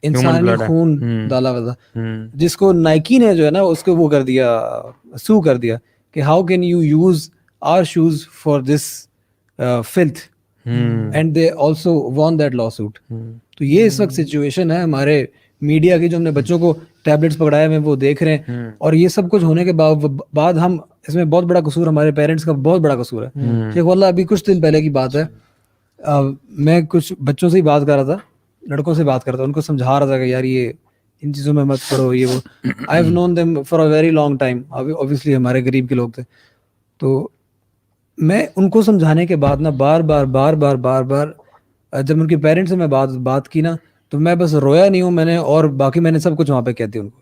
انسانی خون ڈالا ہوا تھا, جس کو نائکی نے جو ہے نا اس کو وہ کر دیا, سو کر دیا کہ how can you use our shoes for this filth, and they also won that lawsuit. تو یہ اس وقت سچویشن ہے ہمارے میڈیا کی, جو ہم نے بچوں کو ٹیبلٹس پکڑائے ہوئے وہ دیکھ رہے ہیں, اور یہ سب کچھ ہونے کے بعد ہم اس میں بہت بڑا قصور ہمارے پیرنٹس کا بہت بڑا قصور ہے. شیخ واللہ ابھی کچھ دن پہلے کی بات ہے, میں کچھ بچوں سے ہی بات کر رہا تھا, لڑکوں سے بات کر رہا تھا, ان کو سمجھا رہا تھا کہ یار یہ ان چیزوں میں مت پڑھو, یہ وہ. I have known them for a very long time, obviously ہمارے غریب کے لوگ تھے. تو میں ان کو سمجھانے کے بعد نا بار بار جب ان کے پیرنٹس سے میں بات کی نا, تو میں بس رویا نہیں ہوں میں نے, اور باقی میں نے سب کچھ وہاں پہ کہتی ان کو.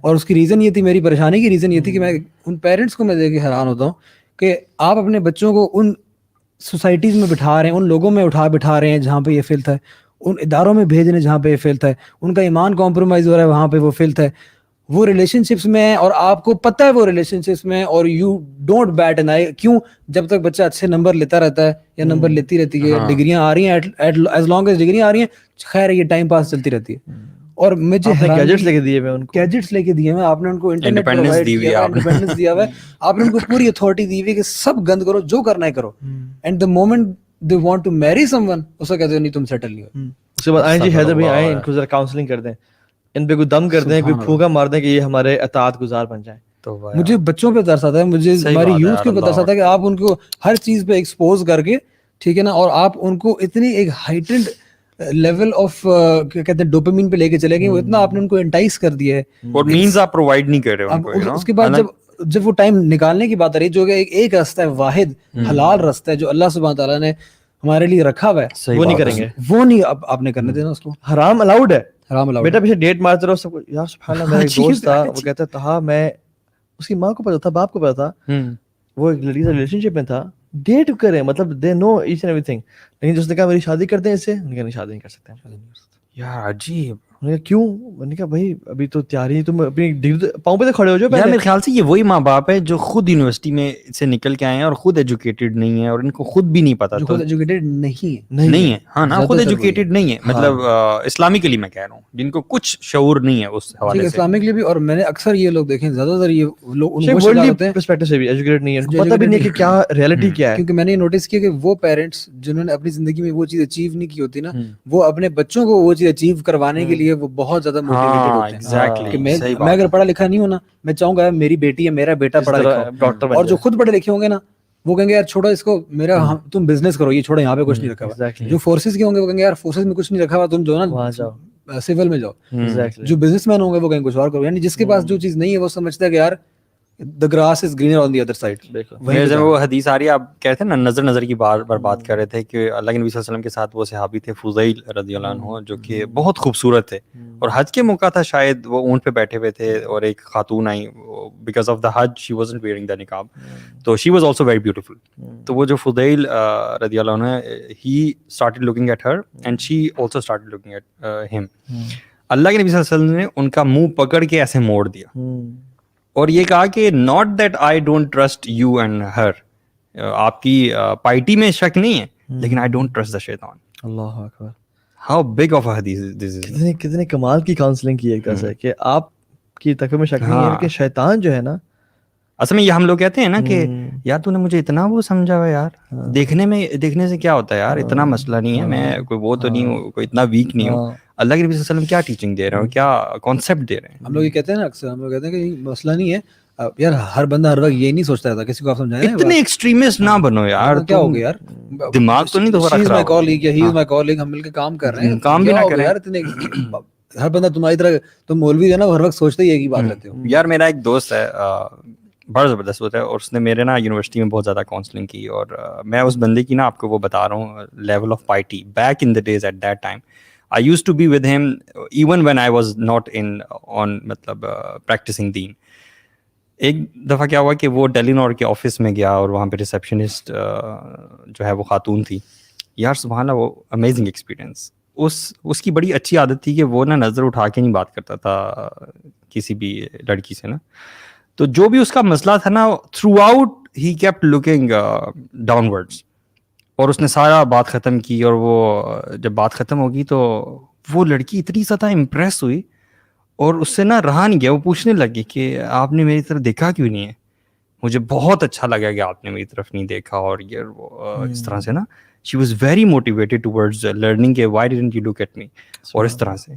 اور اس کی ریزن یہ تھی, میری پریشانی کی ریزن یہ تھی کہ میں ان پیرنٹس کو میں دیکھ کے حیران ہوتا ہوں کہ آپ اپنے بچوں کو ان سوسائٹیز میں بٹھا رہے ہیں, ان لوگوں میں بٹھا رہے ہیں جہاں پہ یہ فلتھ ہے, ان اداروں میں بھیج رہے ہیں جہاں پہ یہ فلتھ ہے, ان کا ایمان کمپرومائز ہو رہا ہے وہاں پہ وہ فلتھ ہے, وہ ریلیشن شپس میں ہیں اور آپ کو پتہ ہے وہ ریلیشن شپس میں, اور یو ڈونٹ بیٹ این آئی. کیوں؟ جب تک بچہ اچھے نمبر لیتا رہتا ہے یا نمبر لیتی رہتی ہے, ڈگریاں آ رہی ہیں, ایز لانگ ایز ڈگریاں آ رہی ہیں, خیر یہ ٹائم پاس چلتی رہتی ہے. اور مجھے گیجٹس لے کے دیے ہوئے ان کو, گیجٹس لے کے دیے ہوئے, آپ نے ان کو انٹرنیٹ پرووائڈ کیا, انڈیپینڈنس دیا ہوا ہے, آپ نے ان کو پوری اتھارٹی دی ہوئی کہ سب گند کرو, جو کرنا ہے کرو, and the moment they want to marry some one, اس کو کہتے ہیں نہیں تم سیٹل نہیں ہو. اس کے بعد آئیں جی حیدر بھائی آئیں, ان کو ذرا کاؤنسلنگ کر دیں, ان پہ کوئی دم کر دیں, کوئی پھونکا مار دیں کہ یہ ہمارے اطاعت گزار بن جائیں. مجھے بچوں پہ ترس آتا ہے, مجھے ہماری یوتھ کے اوپر ترس آتا ہے کہ آپ ان کو ہر چیز پہ ایکسپوز کر کے, ٹھیک ہے نا, اور آپ ان کو اتنی ایک ہائٹنڈ لیول آف کیا کہتے ہیں ڈوپامین پہ لے کے چلے گئے, وہ اتنا آپ نے ان کو انٹائز کر دیا ہے, اور مینز آپ پرووائڈ نہیں کر رہے ان کو. اس کے بعد جب وہ ٹائم نکالنے کی بات آ رہی ہے, جو کہ ایک راستہ ہے واحد حلال راستہ ہے جو اللہ سبحانہ تعالیٰ نے ہمارے لیے رکھا ہوا ہے, وہ نہیں کریں گے, وہ نہیں آپ نے کرنے دینا اس کو. حرام الاؤڈ ہے, حرام الاؤڈ. بیٹا پیچھے ڈیٹ مارتے رہو سب کو. یار سبحان اللہ, میرا ایک دوست تھا, وہ کہتا تھا, میں اس کی ماں کو پتا تھا, باپ کو پتا تھا, وہ ایک لڑکی سے ریلیشن شپ میں تھا, ڈیٹ کریں, مطلب دے نو ایچ اینڈ ایوری تھنگ, لیکن جس نے کہا میری شادی کرتے ہیں اس سے, انہوں نے کہا نہیں شادی نہیں کر سکتے. یار عجیب. میں نے کہا کیوں؟ میں نے کہا بھائی ابھی تو تیاری, تم اپنی ڈگری پاؤں پہ تو کھڑے ہو جاؤ. یار میرے خیال سے یہ وہی ماں باپ ہے جو خود یونیورسٹی میں سے نکل کے آئے ہیں اور خود ایجوکیٹڈ نہیں ہے, اور ان کو خود بھی نہیں پتا, خود ایجوکیٹڈ نہیں ہے, ہاں نا, خود ایجوکیٹڈ نہیں ہے, مطلب اسلامکلی میں کہہ رہا ہوں, جن کو کچھ شعور نہیں ہے اس حوالے سے اسلامکلی بھی. اور میں نے اکثر یہ لوگ دیکھے, زیادہ تر یہ لوگ پرسپیکٹو سے بھی ایجوکیٹڈ نہیں ہے, پتہ بھی نہیں کہ کیا ریئلٹی کیا ہے. کیونکہ میں نے نوٹس کیا کہ وہ پیرنٹس جنہوں نے اپنی زندگی میں وہ چیز اچیو نہیں کی ہوتی نا, وہ اپنے بچوں کو وہ چیز اچیو کروانے کے لیے وہ بہت زیادہ موٹیویٹڈ ہوتے ہیں. کہ میں اگر پڑھا لکھا نہیں ہوں نا, میں چاہوں گا میری بیٹی ہے, میرا بیٹا پڑھا لکھا ہو, اور جو خود پڑھے لکھے ہوں گے نا, وہ کہیں گے یار چھوڑو اس کو, میرا تم بزنس کرو, یہ چھوڑو یہاں پہ کچھ نہیں رکھا ہوا. جو فورسز کے ہوں گے وہ کہیں گے یار فورسز میں کچھ نہیں رکھا ہوا, تم جو نا سول میں جاؤ. جو بزنس مین ہوں گے وہ کہیں کچھ اور کرو. یعنی جس کے پاس جو چیز نہیں ہے وہ سمجھتا ہے کہ یار the grass is greener on the other side. جب وہ حدیث آ رہی ہے, آپ کہتے ہیں نا نظر کی بار بات کر رہے تھے کہ اللہ کے نبی صلی اللہ علیہ وسلم کے ساتھ وہ صحابی تھے فضیل رضی اللہ عنہ, جو کہ بہت خوبصورت تھے, اور حج کے موقع تھا شاید, وہ اونٹ پہ بیٹھے ہوئے تھے, اور ایک خاتون آئی, بیکاز آف دا حج شی wasn't wearing the نقاب, تو she was also very beautiful. تو وہ جو فضیل رضی اللہ عنہ, he started looking at her and she also started looking at him. اللہ کے نبی صلی اللہ علیہ وسلم نے ان کا منہ پکڑ کے ایسے موڑ دیا, اور یہ کہا کہ not that I don't trust you and her, آپ کی پائٹی میں شک نہیں ہے, لیکن آئی ڈونٹ ٹرسٹ دا شیطان. اللہ اکبر, ہاؤ بگ آف اے حدیث دس از. کتنے کمال کی کاؤنسلنگ کی ایک طرح سے, کہ آپ کی تقوی میں شک نہیں ہے, لیکن شیطان جو ہے نا, اصل میں یہ ہم لوگ کہتے ہیں نا کہ یار تو نے مجھے اتنا وہ سمجھا ہوا یار, دیکھنے سے کیا ہوتا ہے یار, اتنا مسئلہ نہیں ہے, میں کوئی وہ تو نہیں ہوں, کوئی اتنا ویک نہیں ہوں. اللہ کے نبی صلی اللہ علیہ وسلم کیا ٹیچنگ دے رہے ہیں, کیا کانسیپٹ دے رہے ہیں. ہم لوگ یہ کہتے ہیں نا اکثر, ہم لوگ کہتے ہیں کہ مسئلہ نہیں ہے یار, ہر بندہ ہر وقت یہ نہیں سوچتا تھا, کسی کو آپ سمجھائیں اتنے ایکسٹریمسٹ نہ بنو یار, کیا ہو گیا یار, دماغ تو نہیں دوبارہ خراب. ہم مل کے کام کر رہے ہیں, کام بھی نہ کریں یار. اتنے ہر بندہ تمہاری طرح, تم مولوی ہے نا, ہر وقت سوچتے ہی ایک ہی بات رہتے ہو. یار میرا ایک دوست ہے, بڑا زبردست ہوتا ہے, اور اس نے میرے نا یونیورسٹی میں بہت زیادہ کاؤنسلنگ کی, اور میں اس بندے کی نا آپ کو وہ بتا رہا ہوں level of piety back in the days at that time. I used to be with him even when I was not on مطلب practicing دین. ایک دفعہ کیا ہوا کہ وہ ڈیلینور کے آفس میں گیا, اور وہاں پہ ریسیپشنسٹ جو ہے وہ خاتون تھی. یار سبحان اللہ, وہ امیزنگ ایکسپیرینس. اس کی بڑی اچھی عادت تھی کہ وہ نا نظر اٹھا کے نہیں بات کرتا تھا کسی بھی لڑکی سے نا, تو جو بھی اس کا مسئلہ تھا نا, through out he kept looking down words, اور اس نے سارا بات ختم کی, اور وہ جب بات ختم ہوگی تو وہ لڑکی اتنی زیادہ امپریس ہوئی, اور اس سے نا رہا نہیں گیا, وہ پوچھنے لگی کہ آپ نے میری طرف دیکھا کیوں نہیں ہے, مجھے بہت اچھا لگا کہ آپ نے میری طرف نہیں دیکھا, اور یہ وہ اس طرح سے نا she was very motivated towards learning کہ why didn't you look at me, اور اس طرح سے.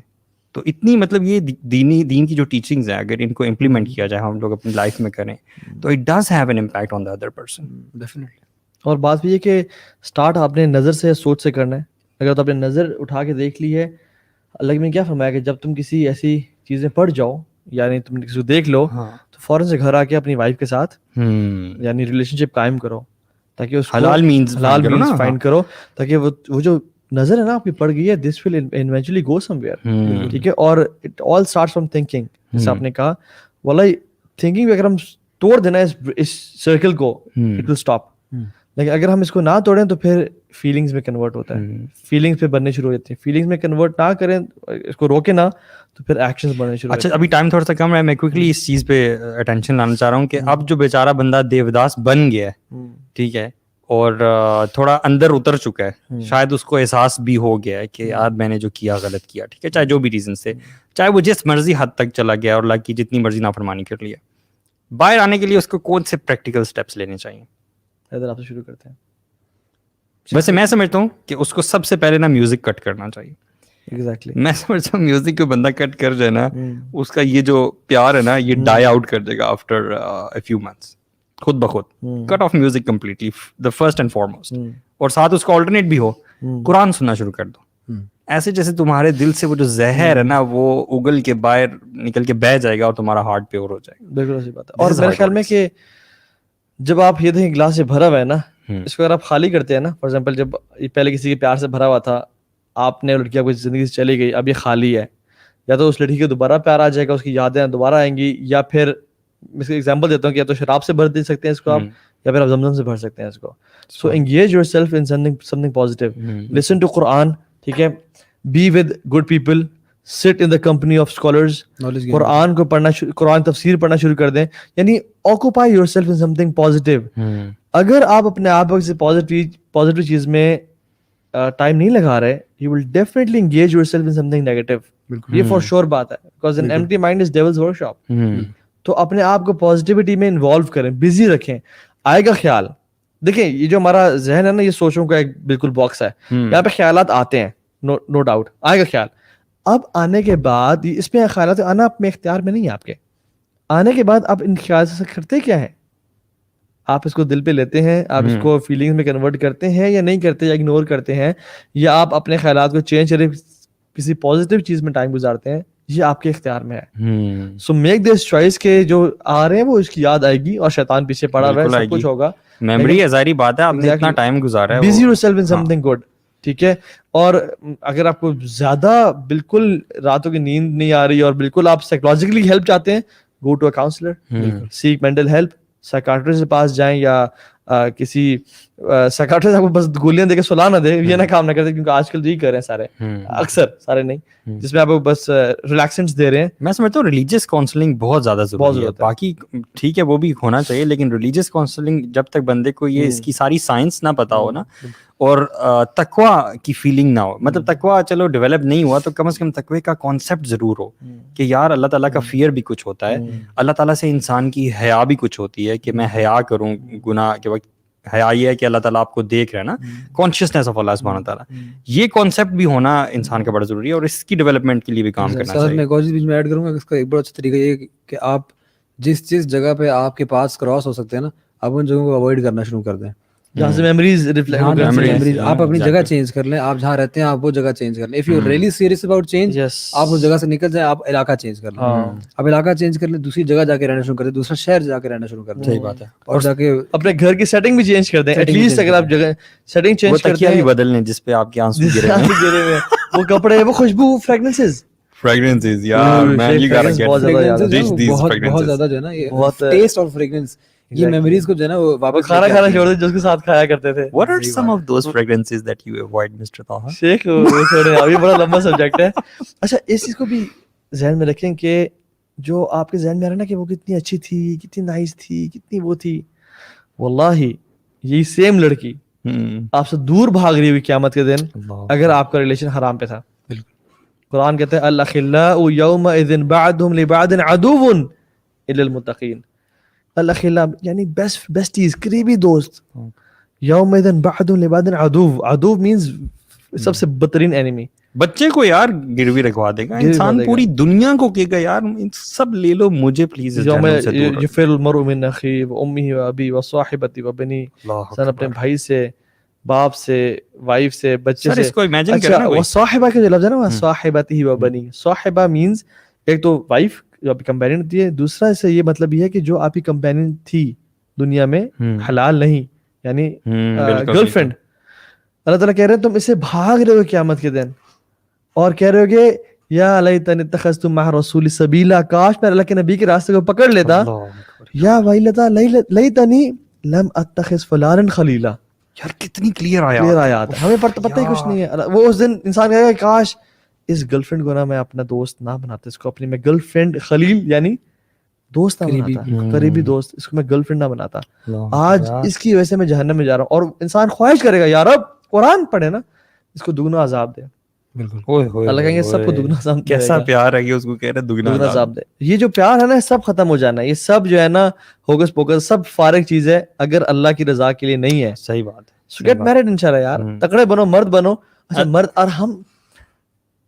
تو اتنی مطلب یہ دین کی جو ٹیچنگز ہیں, اگر ان کو امپلیمنٹ کیا جائے, ہم لوگ اپنی لائف میں کریں, تو it does have an impact on the other person definitely. اور بات بھی یہ کہ اسٹارٹ آپ نے نظر سے, سوچ سے کرنا ہے. اگر تو آپ نے نظر اٹھا کے دیکھ لی ہے, اللہ نے کیا فرمایا کہ جب تم کسی ایسی چیزیں پڑھ جاؤ, یعنی تم کسی کو دیکھ لو, تو فوراً سے گھر آ کے اپنی وائف کے ساتھ یعنی ریلیشن شپ قائم کرو, تاکہ اس حلال مینز فائنڈ کرو, تاکہ وہ جو نظر ہے نا آپ کی پڑ گئی ہے, دس will eventually go some where, ٹھیک ہے. اور it all starts from thinking, جیسے آپ نے کہا, واللہ تھنکنگ بھی اگر ہم توڑ دینا اس سرکل کو, اٹ ول اسٹاپ. لیکن اگر ہم اس کو نہ توڑیں تو پھر فیلنگز میں کنورٹ ہوتا ہے, فیلنگز پہ بننے شروع ہو جاتی ہیں. فیلنگز میں کنورٹ نہ کریں, اس کو روکیں نہ, تو پھر ایکشنز بننے شروع. اچھا ابھی ٹائم تھوڑا سا کم ہے, میں کوئکلی اس چیز پہ اٹینشن لانا چاہ رہا ہوں کہ اب جو بیچارہ بندہ دیوداس بن گیا ہے, ٹھیک ہے, اور تھوڑا اندر اتر چکا ہے, شاید اس کو احساس بھی ہو گیا ہے کہ یار میں نے جو کیا غلط کیا, ٹھیک ہے, چاہے جو بھی ریزن سے, چاہے وہ جس مرضی حد تک چلا گیا اور اللہ کی جتنی مرضی نافرمانی کر لیا, باہر آنے کے لیے اس کو کون سے پریکٹیکل سٹیپس لینے چاہیے؟ حیدر آپ سے شروع کرتے ہیں. ویسے میں سمجھتا ہوں کہ اس کو سب سے پہلے نا میوزک کٹ کرنا چاہیے. ایگزیکٹلی میں سمجھتا ہوں میوزک کو بندہ کٹ کر جائے نا, اس کا یہ جو پیار ہے نا یہ ڈائی آؤٹ کر دے گا آفٹر اے فیو منتھس, خود بخود. Cut off music completely, the first and foremost. اور ساتھ اس کا آلٹرنیٹ بھی ہو, قرآن سننا شروع کر دو. ایسے جیسے تمہارے دل سے وہ جو زہر ہے نا وہ اگل کے باہر نکل کے بہ جائے گا اور تمہارا ہارٹ پیور ہو جائے گا. بالکل ایسی بات ہے. اور میرے خیال میں کہ جب آپ یہ دیکھیں گلاس سے بھرا ہوا ہے نا, اس کو اگر آپ خالی کرتے ہیں نا, فار ایگزامپل جب پہلے کسی کے پیار سے بھرا ہوا تھا, آپ نے لڑکی آپ کی زندگی سے چلی گئی, اب یہ خالی ہے, یا تو اس لڑکی کو دوبارہ پیار آ جائے گا, اس کی یادیں دوبارہ آئیں گی, یا پھر میں اس کا ایگزامپل دیتا ہوں کہ یا تو شراب سے بھر دے سکتے ہیں اس کو آپ, یا پھر آپ زمزم سے بھر سکتے ہیں اس کو. So engage yourself in something positive, listen to قرآن, ٹھیک ہے, be with good people, sit in the company of scholars, قرآن کو پڑھنا, قرآن تفسیر پڑھنا شروع کر دیں, یعنی occupy yourself in something positive. اگر آپ اپنے آپ کو کسی پازیٹیو چیز میں ٹائم نہیں لگا رہے, you will definitely engage yourself in something negative. یہ فار شیور بات ہے, because N empty mind is devil's work shop. تو اپنے آپ کو پازیٹیوٹی میں انوالو کریں, بزی رکھیں, آئے گا خیال. دیکھیں یہ جو ہمارا ذہن ہے نا, یہ سوچوں کا ایک بالکل باکس ہے, یہاں پہ خیالات آتے ہیں, نو ڈاؤٹ آئے گا خیال. اب آنے کے بعد اس میں خیالات آنا اپنے اختیار میں نہیں ہے آپ کے. آنے کے بعد آپ ان خیالات سے کرتے کیا ہیں؟ آپ اس کو دل پہ لیتے ہیں, آپ اس کو فیلنگز میں کنورٹ کرتے ہیں یا نہیں کرتے, یا اگنور کرتے ہیں, یا آپ اپنے خیالات کو چینج کریں کسی پازیٹیو چیز میں ٹائم گزارتے ہیں, یہ آپ کے اختیار میں ہے. سو میک دس چوائس کہ جو آ رہے ہیں وہ اس کی یاد آئے گی, اور شیطان پیچھے پڑا ہوا ہے, سب کچھ ہوگا, میموری ہے, ظاہری بات ہے, آپ نے اتنا ٹائم گزارا ہے. Busy your self in some thing good, ٹھیک ہے. اور اگر آپ کو زیادہ بالکل راتوں کی نیند نہیں آ رہی اور بالکل آپ سائیکولوجیکلی ہیلپ چاہتے ہیں, go to a counsellor, seek mental help, psychiatrist کے پاس جائیں, یا کسی سائیکاٹرسٹ آپ کو بس گولیاں دے کے سلا نہ دے, یہ نہ کام نہ کرتے, کیونکہ آج کل یہی کر رہے ہیں سارے, اکثر سارے نہیں, جس میں آپ کو بس ریلیکسنٹس دے رہے ہیں. میں سمجھتا ہوں ریلیجیس کاؤنسلنگ بہت زیادہ ضروری ہے. باقی ٹھیک ہے وہ بھی ہونا چاہیے, لیکن ریلیجیس کاؤنسلنگ جب تک بندے کو یہ اس کی ساری سائنس نہ پتا ہو نا, اور تقویٰ کی فیلنگ نہ ہو, مطلب تقویٰ چلو ڈیولپ نہیں ہوا تو کم از کم تقوی کا کانسیپٹ ضرور ہو کہ یار اللہ تعالیٰ کا فیئر بھی کچھ ہوتا ہے, اللہ تعالیٰ سے انسان کی حیا بھی کچھ ہوتی ہے, کہ میں حیا کروں گناہ کے وقت. حیا یہ ہے کہ اللہ تعالیٰ آپ کو دیکھ رہے ہیں نا, کانشیسنیس آف اللہ سبحانہ تعالیٰ, یہ کانسیپٹ بھی ہونا انسان کا بڑا ضروری ہے, اور اس کی ڈیولپمنٹ کے لیے بھی کام کرنا چاہیے. میں ایک اور چیز میں ایڈ کروں گا, اس کا ایک بڑا اچھا طریقہ یہ ہے کہ آپ جس جگہ پہ آپ کے پاس کراس ہو سکتے ہیں نا, آپ ان جگہوں کو اوائڈ کرنا شروع کر دیں, جہاں سے میموریز آپ اپنی جگہ چینج کر لیں, آپ جہاں رہتے ہیں آپ وہ جگہ چینج کر لیں. If you really serious about change, آپ اس جگہ سے نکل جائیں, آپ علاقہ چینج کر لیں, آپ علاقہ چینج کر لیں, دوسری جگہ جا کے رہنا شروع کر دیں, دوسرا شہر جا کے رہنا شروع کر دیں. صحیح بات ہے. اور جا کے اپنے گھر کی سیٹنگ بھی چینج کر دیں, ایٹ لیسٹ اگر آپ جگہ سیٹنگ چینج کرتے ہیں, بھی بدل لیں جس پہ آپ کے آنسو گرے ہیں, وہ کپڑے, وہ خوشبو, فریگرنسز, fragrances یار man you gotta get بہت زیادہ جو ہے نا یہ ٹیسٹ اور فریگرنس, یہ میموریز کو جو ہے نا وہ واپس کھانا چھوڑ دیں جو اس کے ساتھ کھایا کرتے تھے. what are some of those fragrances that you avoid Mr. Taha? شیخ چھوڑیں, ابھی بڑا لمبا سبجیکٹ ہے. اچھا اس چیز کو بھی ذہن میں رکھیں کہ جو آپ کے ذہن میں آ رہا ہے نا کہ وہ کتنی اچھی تھی, کتنی نائس تھی, کتنی وہ تھی, واللہ یہی سیم لڑکی آپ سے دور بھاگ رہی ہوئی قیامت کے دن اگر آپ کا ریلیشن حرام پہ تھا. قرآن کہتے ہیں الاخلاء یومئذ بعضهم لبعض عدو الا المتقین. الاخلاء یعنی بیسٹیز, قریبی دوست, یومئذ بعضهم لبعض عدو, عدو مینز سب سے بدترین اینیمی. بچے کو یار گروی رکھوا دے گا انسان, پوری دنیا کو کہے گا یار سب لے لو, مجھے پلیز یوم یفر المرء من اخیہ وامہ وابیہ وصاحبتہ وبنیہ, انسان اپنے بھائی سے, باپ سے, وائف سے, بچے سے. اس کو امیجن کرنا, وہ صاحبہ کا جو لفظ ہے نا, وہ صاحبتہ وبنیہ, صاحبہ مینز ایک تو وائف جو آپ کی کمپینین ہوتی ہے, دوسرا اس سے یہ مطلب یہ ہے کہ جو آپ کی کمپینین تھی دنیا میں حلال نہیں, یعنی گرل فرینڈ. اللہ تعالیٰ کہہ رہے ہیں تم اسے بھاگ رہے ہو قیامت کے دن, اور کہہ رہے ہو کہ یا لیتنی اتخذت مع الرسول سبیلا, کاش میں اللہ کے نبی کے راستے کو پکڑ لیتا, یا ویلتا لیتنی لم اتخذ فلانا خلیلا. یار کتنی کلیئر آیات, ہمیں پتہ ہی کچھ نہیں ہے. وہ اس دن انسان کہے گا کاش اس گرل فرینڈ کو نا میں اپنا دوست نہ بناتا, اس کو اپنی میں گرل فرینڈ, خلیل یعنی دوست نہ بناتا, قریبی دوست, اس کو میں گرل فرینڈ نہ بناتا. آج اس کی وجہ سے میں جہنم میں جا رہا ہوں. اور انسان خواہش کرے گا یار اب قرآن پڑھے نا, اس کو دگنا عذاب دے. بالکل اللہ کہیں گے سب کو دگنا عذاب. کیسا پیار ہے کہ اس کو کہہ رہے دگنا عذاب دے. یہ جو پیار ہے نا سب ختم ہو جانا ہے. یہ سب جو ہے نا ہوگس پوکس, سب فارغ چیز ہے اگر اللہ کی رضا کے لیے نہیں ہے. صحیح بات ہے. So get married انشاءاللہ یار, تکڑے بنو, مرد بنو. اچھا مرد, اور ہم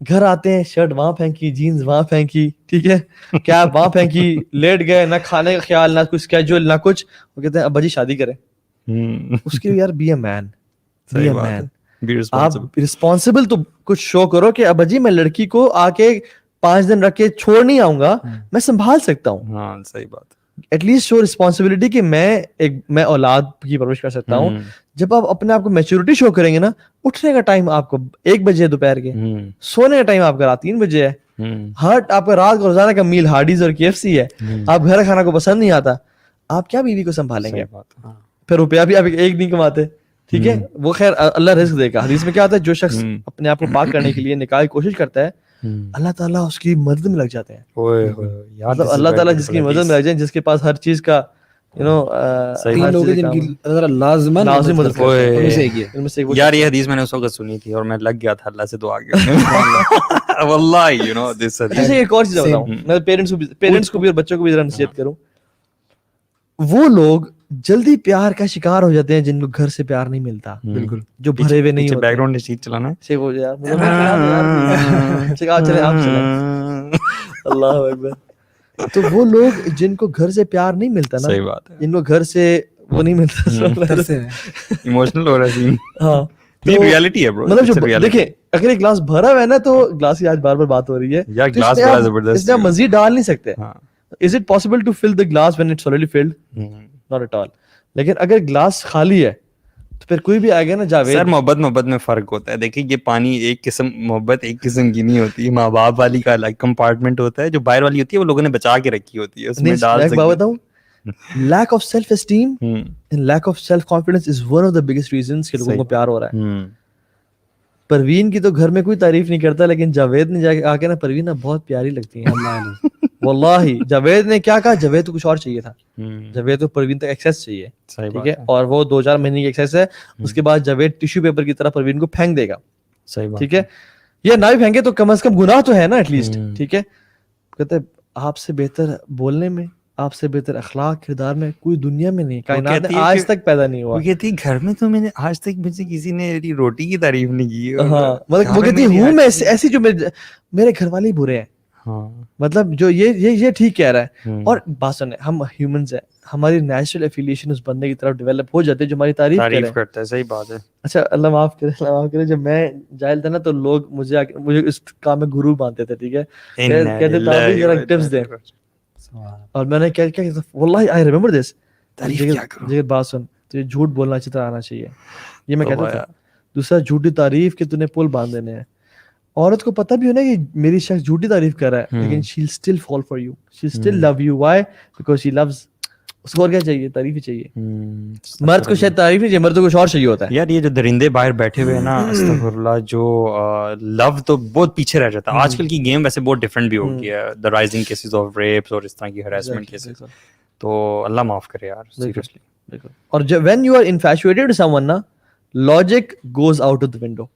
گھر آتے ہیں شرٹ وہاں پھینکی, جینز وہاں پھینکی, ٹھیک ہے, کیپ وہاں پھینکی, لیٹ گئے, نہ کھانے کا خیال, نہ کچھ اسکیجول, نہ کچھ. وہ کہتے ہیں ابا جی شادی کریں. اس کے لیے یار بی اے مین, بی اے مین. آپ رسپانسبل تو کچھ شو کرو کہ ابا جی میں لڑکی کو آ کے 5 دن رکھ کے چھوڑ نہیں آؤں گا, میں سنبھال سکتا ہوں. ہاں صحیح بات. ایٹ لیسٹ شو رسپانسبلٹی کہ میں اولاد کی پرورش کر سکتا ہوں. جب آپ اپنے آپ کو میچورٹی شو کریں گے نا, اٹھنے کا ٹائم آپ کو 1 بجے دوپہر کے, سونے کا ٹائم آپ کا رات 3 بجے ہے, ہارٹ آپ کا رات کا روزانہ کا میل ہارڈیز اور KFC ہے, آپ گھر کھانا کو پسند نہیں آتا, آپ کیا بیوی کو سنبھالیں گے؟ پھر روپیہ بھی آپ ایک نہیں کماتے, ٹھیک ہے, وہ خیر اللہ رزق دے گا. حدیث میں کیا ہوتا ہے, جو شخص اپنے آپ کو پاک کرنے کے لیے نکاح کی کوشش کرتا ہے, اللہ تعالیٰ اس کی مدد میں لگ جاتے ہیں. مطلب اللہ تعالیٰ جس کی مدد میں لگ جائے, جس کے پاس ہر چیز کا لازم مدد یار. یہ حدیث میں نے اس وقت سنی تھی اور میں لگ گیا تھا اللہ سے دعا کی واللہ. یو نو دس حدیث. ایک اور چیز بتاؤں, میں پیرنٹس کو بھی اور بچوں کو بھی ذرا نصیحت کروں. وہ لوگ جلدی پیار کا شکار ہو جاتے ہیں جن کو گھر سے پیار نہیں ملتا. بالکل, جو بھرے ہوئے نہیں ہوتے. بیک گراؤنڈ میں چیز چلانا ہے اللہ اکبر. تو وہ لوگ جن کو گھر سے پیار نہیں ملتا نا, صحیح بات ہے, جن کو گھر سے وہ نہیں ملتا, ایموشنل ہو رہا ہے سین. ہاں یہ ریئلٹی ہے برو. مطلب جو دیکھیں اگر ایک گلاس بھرا ہوا ہے نا, تو گلاس کی آج بار بار بات ہو رہی ہے یار, گلاس بڑا زبردست, اس میں آپ مزید ڈال نہیں سکتے. Is it possible to fill the glass when it's already filled? Not at all. لیکن اگر گلاس خالی ہے تو پھر کوئی بھی آئے گا نا. جاوید سر محبت میں فرق ہوتا ہے. دیکھیں یہ پانی ایک قسم, محبت ایک قسم کی نہیں ہوتی. ماں باپ والی کا الگ کمپارٹمنٹ ہوتا ہے, جو باہر والی ہوتی ہے وہ لوگوں نے بچا کے رکھی ہوتی ہے, اس میں ڈال سکتے ہیں. بتاؤں, lack of self esteem and lack of self confidence is one of the biggest reasons کہ لوگوں کو پیار ہو رہا ہے. پروین کی تو گھر میں کوئی تعریف نہیں کرتا, لیکن جاوید نے جا کے آ کے نا, پروین نا بہت پیاری لگتی ہے واللہ. جاوید نے کیا کہا, جاوید کو کچھ اور چاہیے تھا, جاوید کو پروین تک ایکسیس چاہیے, ٹھیک ہے, اور وہ 2-4 مہینے کی ایکسیس ہے. اس کے بعد جاوید ٹیشو پیپر کی طرح پروین کو پھینک دے گا, ٹھیک ہے, یا نہ بھی پھینکے تو کم از کم گناہ تو ہے نا ایٹ لیسٹ, ٹھیک ہے. کہتے آپ سے بہتر بولنے میں, آپ سے بہتر اخلاق کردار میں کوئی دنیا میں نہیں, کائنات میں آج تک پیدا نہیں ہوا. وہ کہتی ہے گھر میں تو میں نے آج تک مجھ سے کسی نے روٹی کی تعریف نہیں کی. ہاں مطلب وہ کہتی ہوں میں ایسی, جو میرے گھر والے برے ہیں. مطلب جو یہ ٹھیک کہہ رہا ہے. اور بات سنیں, ہم ہیومنز ہیں, ہماری نیچرل ایفیلیشن اس بندے کی طرف ڈیولپ ہو جاتے ہیں جو ہماری تعریف کرتا ہے. صحیح بات ہے. اچھا اللہ معاف کرے, اللہ معاف کرے, جب میں جاہل تھا نا تو لوگ مجھے اس کام میں گرو مانتے تھے, ٹھیک ہے, کہتے تھے ذرا ٹپس دیں, اور میں نے کیا کیا واللہ آئی ریمبر دس. جگہ بات سن, تجھے جھوٹ بولنا اچھی طرح آنا چاہیے, یہ میں کہتا تھا. دوسرا, جھوٹی تعریف کہ تُونے پل باندھ دینے ہیں. عورت کو پتہ بھی ہونا کہ میری شخص جھوٹی تعریف کر رہا ہے, لیکن she'll still fall for you, she'll still love you. Why? Because she loves. اس کو اور کیا چاہیے, تعریف ہی چاہیے. مرد کو شاید تعریف نہیں چاہیے, مرد کو کچھ اور چاہیے ہوتا ہے. یار یہ جو درندے باہر بیٹھے ہوئے ہیں نا, استغفر اللہ, جو لو تو بہت پیچھے رہ جاتا ہے. آج کل کی گیم ویسے بہت ڈفرینٹ بھی ہو گئی ہے, the rising cases of rapes اور اس طرح کی ہراسمنٹ کیسز. تو اللہ معاف کرے یار, سیریسلی. اور جب when you are infatuated with someone نا, logic goes out of the window.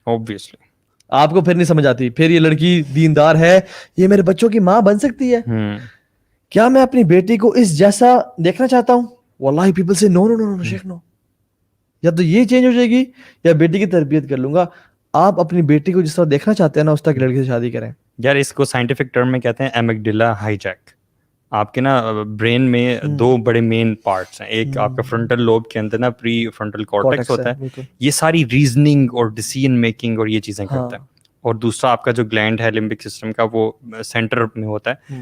Obviously. آپ کو پھر نہیں سمجھ آتی, پھر یہ لڑکی دیندار ہے, یہ میرے بچوں کی ماں بن سکتی ہے, کیا میں اپنی بیٹی کو اس جیسا دیکھنا چاہتا ہوں. واللہ پیپل سے نو نو نو نو شیخ نو, یا تو یہ چینج ہو جائے گی یا بیٹی کی تربیت کر لوں گا. آپ اپنی بیٹی کو جس طرح دیکھنا چاہتے ہیں نا, اس طرح کی لڑکی سے شادی کریں. یار اس کو سائنٹیفک ٹرم میں کہتے ہیں ایمگڈیلا ہائی جیک. آپ کے نا برین میں 2 بڑے مین پارٹس ہیں. ایک آپ کا فرنٹل لوب کے اندر نا پری فرنٹل کارٹیکس ہوتا ہے, یہ ساری ریزننگ اور ڈیسیژن میکنگ اور یہ چیزیں کرتا ہے. اور دوسرا آپ کا جو گلینڈ ہے لمبک سسٹم کا, وہ سینٹر میں ہوتا ہے,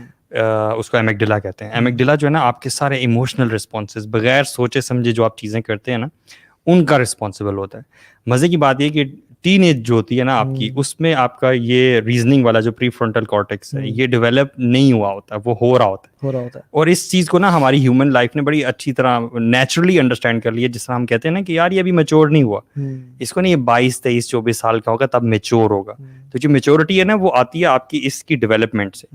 اس کو ایمگڈیلا کہتے ہیں. ایمگڈیلا جو ہے نا آپ کے سارے ایموشنل رسپانسز, بغیر سوچے سمجھے جو آپ چیزیں کرتے ہیں نا, ان کا رسپانسبل ہوتا ہے. مزے کی بات یہ کہ ٹین ایج جو ہوتی ہے نا آپ کی, اس میں آپ کا یہ ریزننگ والا جو پری فرنٹل کارٹیکس ہے, یہ ڈیولپ نہیں ہوا ہوتا, وہ ہو رہا ہوتا ہے. اور اس چیز کو نا ہماری ہیومن لائف نے بڑی اچھی طرح نیچرلی انڈرسٹینڈ کر لیا, جس طرح ہم کہتے ہیں نا کہ یار یہ ابھی میچور نہیں ہوا, اس کو نا یہ 22, 23, 24 سال کا ہوگا تب میچور ہوگا. تو جو میچورٹی ہے نا وہ آتی ہے آپ کی اس کی ڈیولپمنٹ سے.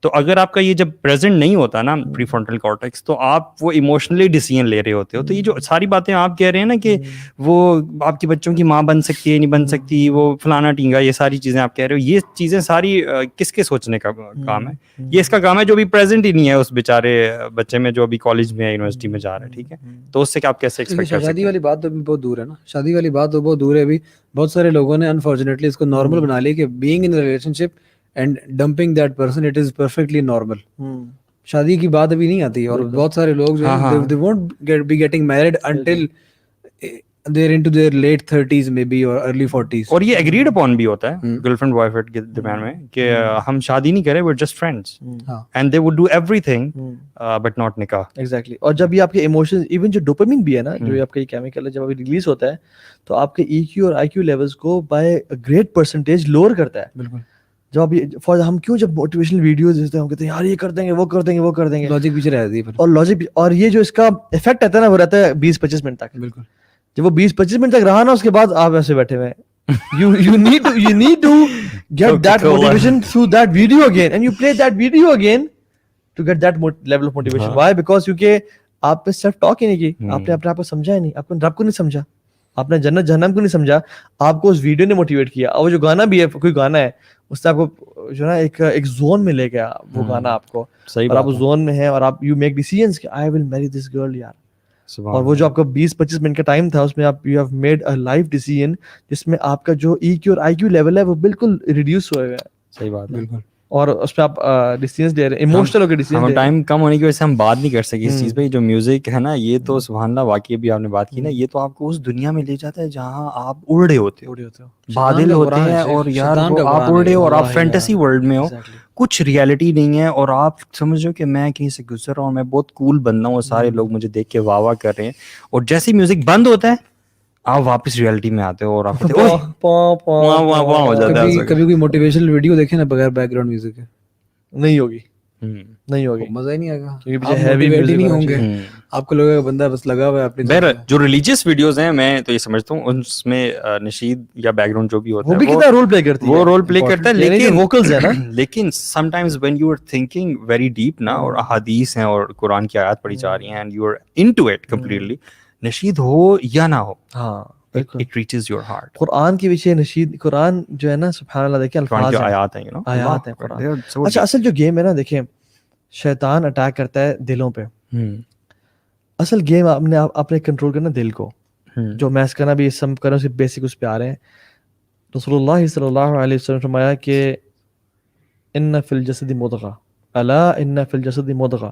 تو اگر آپ کا یہ جب پریزنٹ نہیں ہوتا نا پری فرونٹل کارٹیکس تو آپ وہ ایموشنلی ڈیسیژن لے رہے ہوتے ہو. تو یہ جو ساری باتیں آپ کہہ رہے ہیں نا کہ وہ آپ کے بچوں کی ماں بن سکتی ہے نہیں بن سکتی, وہ فلانا ٹینگا, یہ ساری چیزیں آپ کہہ رہے ہو, یہ چیزیں ساری کس کے سوچنے کا کام ہے؟ یہ اس کا کام ہے جو ابھی پریزنٹ ہی نہیں ہے اس بیچارے بچے میں جو ابھی کالج میں یونیورسٹی میں جا رہا ہے. ٹھیک ہے, تو اس سے آپ کیسے ایکسپیکٹ کر سکتے ہیں؟ شادی والی بات تو ابھی بہت دور ہے نا, شادی والی بات تو بہت دور ہے. ابھی بہت سارے لوگوں نے انفارچونیٹلی اس کو نارمل بنا لیا کہ being in relation ship and dumping that person it is perfectly normal. شادی کی بات ابھی نہیں آتی, اور بہت سارے لوگ جو ہیں they won't be getting married until they're into their late 30s maybe or early 40s. اور یہ ایگریڈ اپون بھی ہوتا ہے گرل فرینڈ بوائے فرینڈ کے درمیان میں کہ ہم شادی نہیں کرے, we're just friends and they would do everything but not nikah. Exactly. اور جب یہ آپ کے ایموشنز, ایون جو ڈوپامین بھی ہے نا, جو آپ کا یہ کیمیکل ہے, جب ابھی ریلیز ہوتا ہے تو آپ کے ای کیو اور آئی کیو لیولز کو بائی گریٹ پرسنٹیج لوور کرتا ہے. بالکل. جب آپ ہم کیوں جب موٹیویشنل ویڈیوز دیکھتے ہیں ہم کہتے ہیں یار یہ کر دیں گے وہ کر دیں گے وہ کر دیں گے, لاجک پیچھے رہ جاتی ہے اور لاجک, اور یہ جو اس کا افیکٹ آتا ہے نا وہ رہتا ہے 20-25 منٹ تک. بالکل. جب وہ 20-25 منٹ تک رہا نا, اس کے بعد آپ ایسے بیٹھے ہوئے ہیں, you need to get that motivation through that video again and you play that video again to get that level of motivation. Why? Because کیونکہ آپ نے self talk ہی نہیں کی, آپ نے اپنے آپ کو سمجھا ہی نہیں, آپ نے رب کو نہیں سمجھا, آپ نے جنت جہنم کو نہیں سمجھا, آپ کو اس ویڈیو نے موٹیویٹ کیا. اور وہ جو گانا بھی ہے, کوئی گانا ہے, اس سے آپ کو جو نا ایک زون میں لے گیا وہ گانا آپ کو, اور آپ اس زون میں ہیں اور آپ یو میک ڈیسیژنز کہ آئی ول میری دس گرل یار. اور وہ جو آپ کا 20-25 منٹ کا ٹائم تھا اس میں آپ you have made a life decision جس میں آپ کا جو ای کیو اور آئی کیو لیول ہے وہ بالکل ریڈیوس ہوئے ہوئے ہے. صحیح بات ہے. بالکل. اور اس پہ آپ ڈیسیژنز لے رہے ہیں, ایموشنل ہو کے ڈیسیژنز. ہم ٹائم کم ہونے کی وجہ سے ہم بات نہیں کر سکے اس چیز پہ. جو میوزک ہے نا یہ تو سبحان اللہ واقعی بھی آپ نے بات کی نا, یہ تو آپ کو اس دنیا میں لے جاتا ہے جہاں آپ اڑ رہے ہوتے ہو, بادل ہوتے ہیں اور یار آپ اڑ رہے ہو اور آپ فینٹیسی ورلڈ میں ہو, کچھ ریالٹی نہیں ہے, اور آپ سمجھو کہ میں کہیں سے گزر رہا ہوں, میں بہت کول بندہ ہوں, سارے لوگ مجھے دیکھ کے واہ واہ کر رہے ہیں, اور جیسے میوزک بند ہوتا ہے آپ واپس ریالٹی میں آتے ہو اور آپ ہو جاتا ہے. کبھی کوئی موٹیویشنل ویڈیو دیکھیں نا بغیر بیک گراؤنڈ میوزک کے, نہیں ہوگی, نہیں ہوگی, مزہ ہی نہیں آئے گا, کیونکہ پیچھے ہیوی میوزک نہیں ہوں گے, آپ کو لگے گا بندہ بس لگا ہوا ہے اپنی. بہر جو ریلیجیس ویڈیوز ہیں میں تو یہ سمجھتا ہوں اس میں نشید یا بیک گراؤنڈ جو بھی ہوتا ہے وہ بھی کتنا رول پلے کرتی ہے, وہ رول پلے کرتا ہے, لیکن ووکلز ہے نا, لیکن sometimes when you are thinking very deep نا, اور احادیث ہیں اور قرآن کی آیات پڑھی جا رہی ہیں and you are into it completely, نشید ہو یا نہ ہو, ہاں it reaches your heart. قرآن کے پیچھے نشید, قرآن جو ہے نا سبحان اللہ, دیکھیں الفاظ ہیں, آیات ہیں, آیات ہیں قرآن. اچھا اصل جو گیم ہے نا, دیکھیں شیطان اٹیک کرتا ہے دلوں پہ, اصل گیم آپ نے کنٹرول کرنا دل کو. جو میں اس کا نا بھی سم کروں سے بیسک اس پہ آ رہے ہیں. رسول اللہ صلی اللہ علیہ وسلم فرمایا کہ ان فی الجسد مضغہ, الا ان فی الجسد مضغہ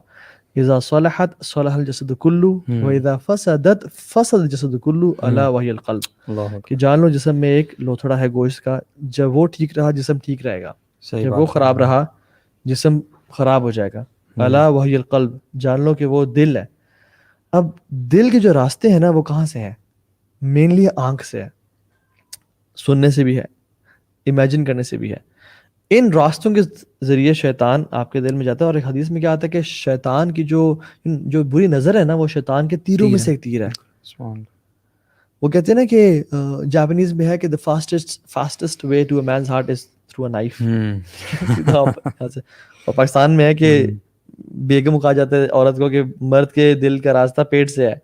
اذا صلحت صلح الجسد کلو واذا فسدت فسد الجسد کلو الا وہی القلب. کہ جان لو جسم میں ایک لوتھڑا ہے گوشت کا, جب وہ ٹھیک رہا جسم ٹھیک رہے گا, جب وہ خراب رہا جسم خراب ہو جائے گا. الا وہی القلب, جان لو کہ وہ دل ہے. اب دل کے جو راستے ہیں نا وہ کہاں سے ہیں؟ مینلی آنکھ سے ہے, سننے سے بھی ہے, امیجن کرنے سے بھی ہے. ان راستوں کے ذریعے شیطان آپ کے دل میں جاتا ہے. اور ایک حدیث میں کیا آتا ہے کہ شیطان کی جو بری نظر ہے نا وہ شیطان کے تیروں میں سے ایک تیر ہے. وہ کہتے ہیں نا کہ جاپانیز میں ہے کہ the fastest way to a man's heart is through a knife. اور پاکستان میں ہے کہ بیگم کو کہا جاتا ہے عورت کو کہ مرد کے دل کا راستہ پیٹ سے ہے,